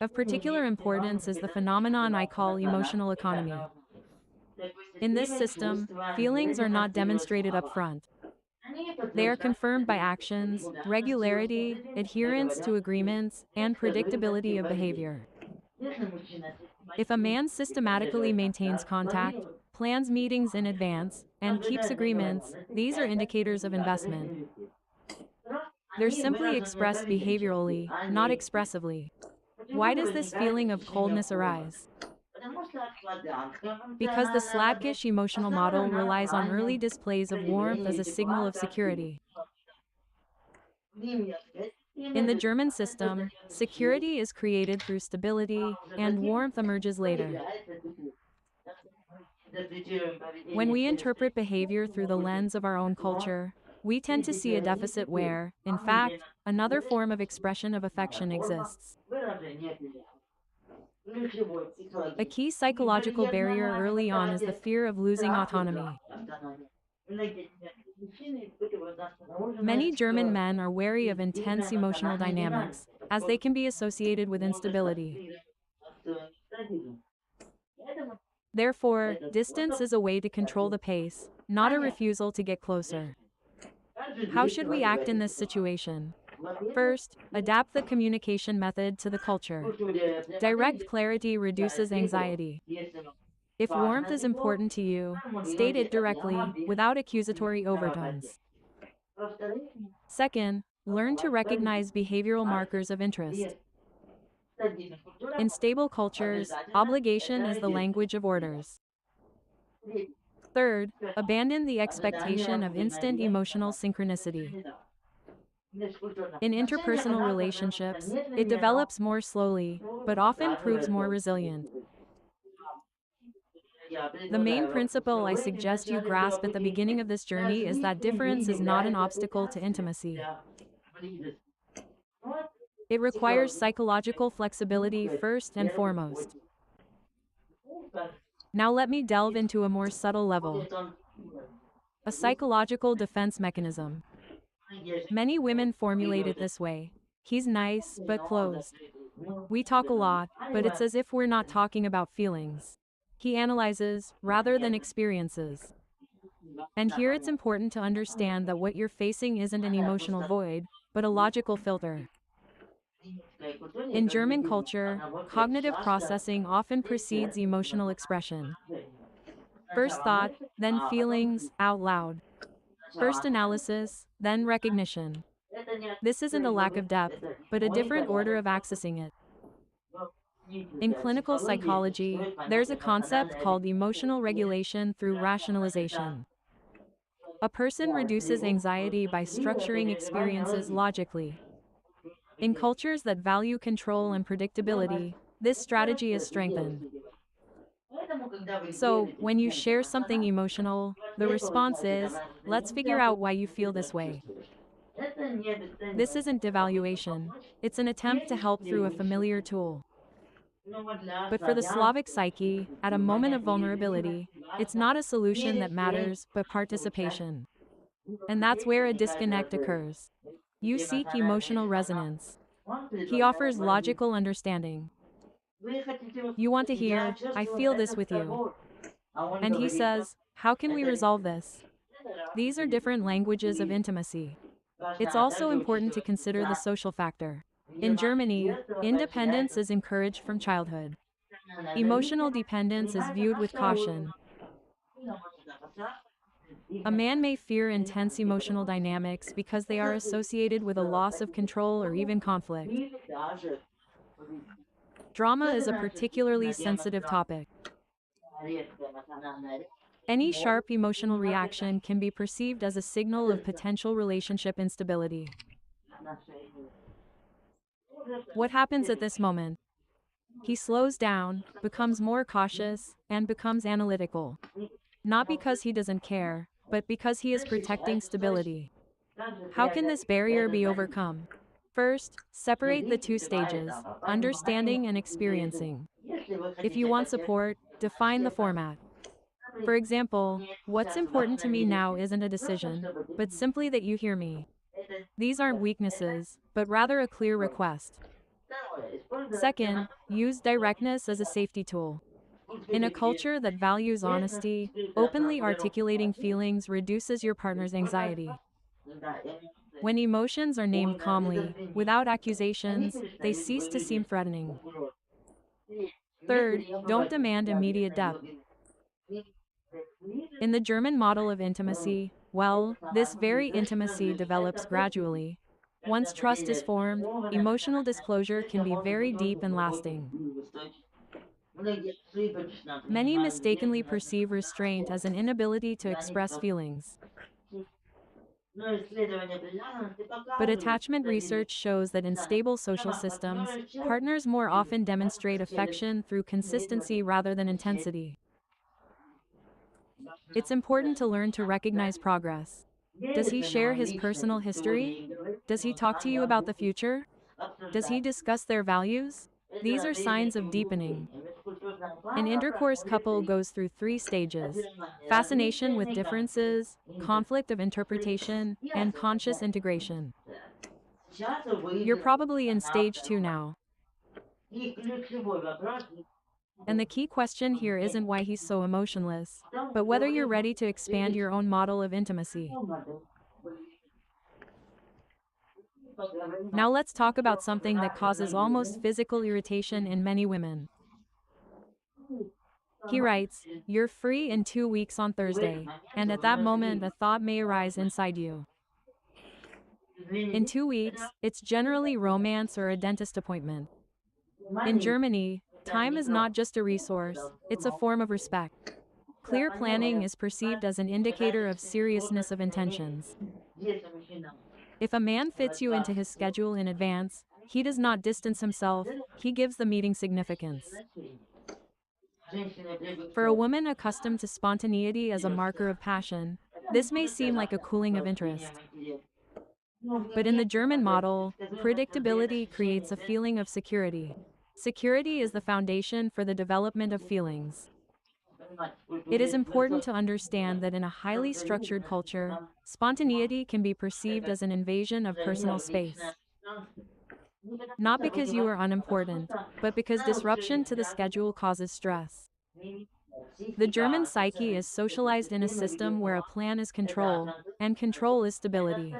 Of particular importance is the phenomenon I call emotional economy. In this system, feelings are not demonstrated up front. They are confirmed by actions, regularity, adherence to agreements, and predictability of behavior. If a man systematically maintains contact, plans meetings in advance, and keeps agreements, these are indicators of investment. They're simply expressed behaviorally, not expressively. Why does this feeling of coldness arise? Because the slackish emotional model relies on early displays of warmth as a signal of security. In the German system, security is created through stability, and warmth emerges later. When we interpret behavior through the lens of our own culture, we tend to see a deficit where, in fact, another form of expression of affection exists. A key psychological barrier early on is the fear of losing autonomy. Many German men are wary of intense emotional dynamics, as they can be associated with instability. Therefore, distance is a way to control the pace, not a refusal to get closer. How should we act in this situation? First, adapt the communication method to the culture. Direct clarity reduces anxiety. If warmth is important to you, state it directly, without accusatory overtones. Second, learn to recognize behavioral markers of interest. In stable cultures, obligation is the language of orders. Third, abandon the expectation of instant emotional synchronicity. In interpersonal relationships, it develops more slowly, but often proves more resilient. The main principle I suggest you grasp at the beginning of this journey is that difference is not an obstacle to intimacy. It requires psychological flexibility first and foremost. Now let me delve into a more subtle level. A psychological defense mechanism. Many women formulate it this way: he's nice, but closed. We talk a lot, but it's as if we're not talking about feelings. He analyzes, rather than experiences. And here it's important to understand that what you're facing isn't an emotional void, but a logical filter. In German culture, cognitive processing often precedes emotional expression. First thought, then feelings, out loud. First analysis, then recognition. This isn't a lack of depth, but a different order of accessing it. In clinical psychology, there's a concept called emotional regulation through rationalization. A person reduces anxiety by structuring experiences logically. In cultures that value control and predictability, this strategy is strengthened. So, when you share something emotional, the response is, let's figure out why you feel this way. This isn't devaluation, it's an attempt to help through a familiar tool. But for the Slavic psyche, at a moment of vulnerability, it's not a solution that matters, but participation. And that's where a disconnect occurs. You seek emotional resonance. He offers logical understanding. You want to hear, I feel this with you. And he says, how can we resolve this? These are different languages of intimacy. It's also important to consider the social factor. In Germany, independence is encouraged from childhood. Emotional dependence is viewed with caution. A man may fear intense emotional dynamics because they are associated with a loss of control or even conflict. Drama is a particularly sensitive topic. Any sharp emotional reaction can be perceived as a signal of potential relationship instability. What happens at this moment? He slows down, becomes more cautious, and becomes analytical. Not because he doesn't care, but because he is protecting stability. How can this barrier be overcome? First, separate the two stages, understanding and experiencing. If you want support, define the format. For example, what's important to me now isn't a decision, but simply that you hear me. These aren't weaknesses, but rather a clear request. Second, use directness as a safety tool. In a culture that values honesty, openly articulating feelings reduces your partner's anxiety. When emotions are named calmly, without accusations, they cease to seem threatening. Third, don't demand immediate depth. In the German model of intimacy, well, this very intimacy develops gradually. Once trust is formed, emotional disclosure can be very deep and lasting. Many mistakenly perceive restraint as an inability to express feelings. But attachment research shows that in stable social systems, partners more often demonstrate affection through consistency rather than intensity. It's important to learn to recognize progress. Does he share his personal history? Does he talk to you about the future? Does he discuss their values? These are signs of deepening. An intercourse couple goes through 3 stages: fascination with differences, conflict of interpretation, and conscious integration. You're probably in stage 2 now. And the key question here isn't why he's so emotionless, but whether you're ready to expand your own model of intimacy. Now let's talk about something that causes almost physical irritation in many women. He writes, "You're free in 2 weeks on Thursday," and at that moment a thought may arise inside you. In 2 weeks, it's generally romance or a dentist appointment. In Germany, time is not just a resource, it's a form of respect. Clear planning is perceived as an indicator of seriousness of intentions. If a man fits you into his schedule in advance, he does not distance himself, he gives the meeting significance. For a woman accustomed to spontaneity as a marker of passion, this may seem like a cooling of interest. But in the German model, predictability creates a feeling of security. Security is the foundation for the development of feelings. It is important to understand that in a highly structured culture, spontaneity can be perceived as an invasion of personal space. Not because you are unimportant, but because disruption to the schedule causes stress. The German psyche is socialized in a system where a plan is control, and control is stability.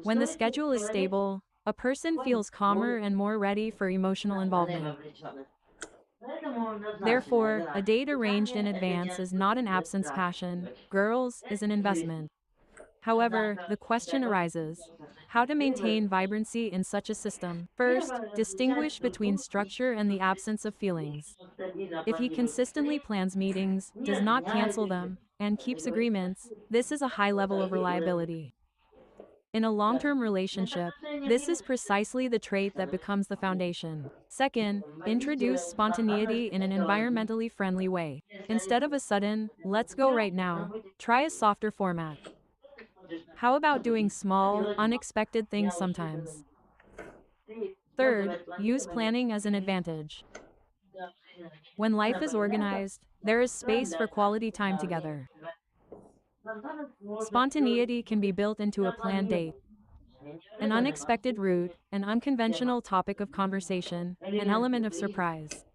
When the schedule is stable, a person feels calmer and more ready for emotional involvement. Therefore, a date arranged in advance is not an absence passion, girls, is an investment. However, the question arises: how to maintain vibrancy in such a system? First, distinguish between structure and the absence of feelings. If he consistently plans meetings, does not cancel them, and keeps agreements, this is a high level of reliability. In a long-term relationship, this is precisely the trait that becomes the foundation. Second, introduce spontaneity in an environmentally friendly way. Instead of a sudden, "let's go right now," try a softer format. How about doing small, unexpected things sometimes? Third, use planning as an advantage. When life is organized, there is space for quality time together. Spontaneity can be built into a planned date. An unexpected route, an unconventional topic of conversation, an element of surprise.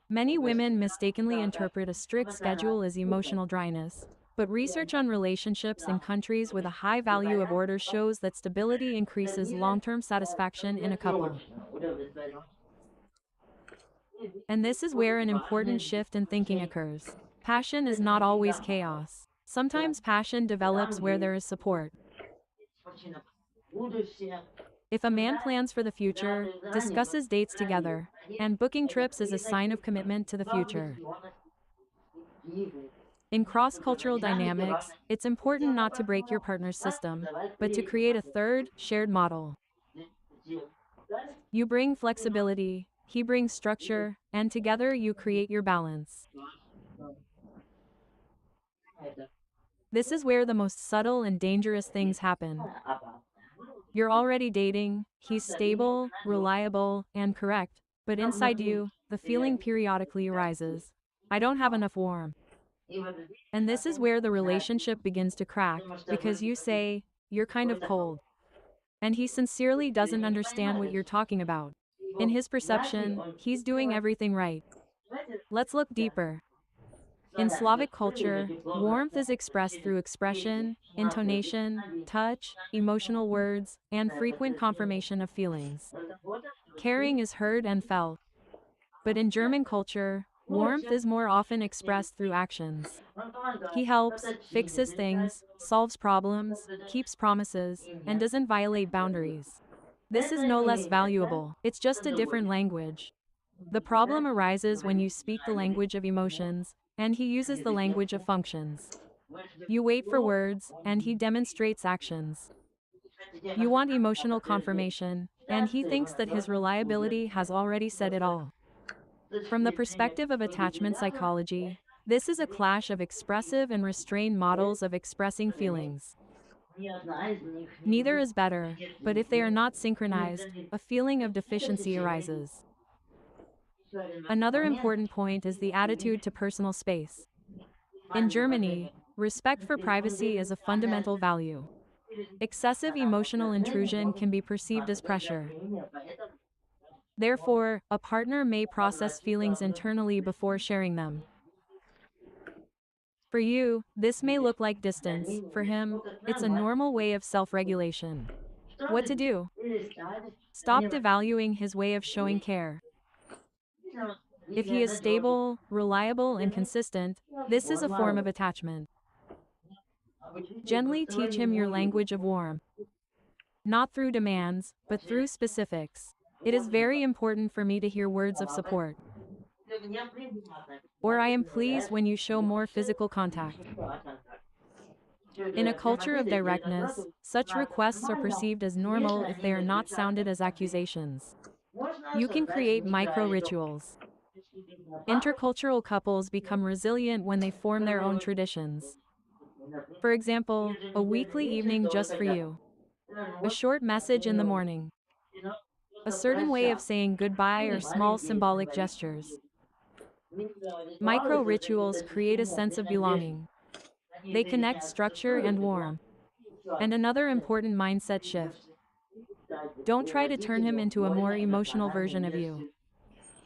Many women mistakenly interpret a strict schedule as emotional dryness, but research on relationships in countries with a high value of order shows that stability increases long-term satisfaction in a couple. And this is where an important shift in thinking occurs. Passion is not always chaos. Sometimes passion develops where there is support. If a man plans for the future, discusses dates together, and booking trips is a sign of commitment to the future. In cross-cultural dynamics, it's important not to break your partner's system, but to create a third, shared model. You bring flexibility, he brings structure, and together you create your balance. This is where the most subtle and dangerous things happen. You're already dating, he's stable, reliable, and correct, but inside you, the feeling periodically arises: "I don't have enough warmth." And this is where the relationship begins to crack, because you say, "You're kind of cold." And he sincerely doesn't understand what you're talking about. In his perception, he's doing everything right. Let's look deeper. In Slavic culture, warmth is expressed through expression, intonation, touch, emotional words, and frequent confirmation of feelings. Caring is heard and felt. But in German culture, warmth is more often expressed through actions. He helps, fixes things, solves problems, keeps promises, and doesn't violate boundaries. This is no less valuable, it's just a different language. The problem arises when you speak the language of emotions, and he uses the language of functions. You wait for words, and he demonstrates actions. You want emotional confirmation, and he thinks that his reliability has already said it all. From the perspective of attachment psychology, this is a clash of expressive and restrained models of expressing feelings. Neither is better, but if they are not synchronized, a feeling of deficiency arises. Another important point is the attitude to personal space. In Germany, respect for privacy is a fundamental value. Excessive emotional intrusion can be perceived as pressure. Therefore, a partner may process feelings internally before sharing them. For you, this may look like distance. For him, it's a normal way of self-regulation. What to do? Stop devaluing his way of showing care. If he is stable, reliable, and consistent, this is a form of attachment. Gently teach him your language of warmth. Not through demands, but through specifics. It is very important for me to hear words of support. Or I am pleased when you show more physical contact. In a culture of directness, such requests are perceived as normal if they are not sounded as accusations. You can create micro-rituals. Intercultural couples become resilient when they form their own traditions. For example, a weekly evening just for you. A short message in the morning. A certain way of saying goodbye or small symbolic gestures. Micro-rituals create a sense of belonging. They connect structure and warmth. And another important mindset shift. Don't try to turn him into a more emotional version of you.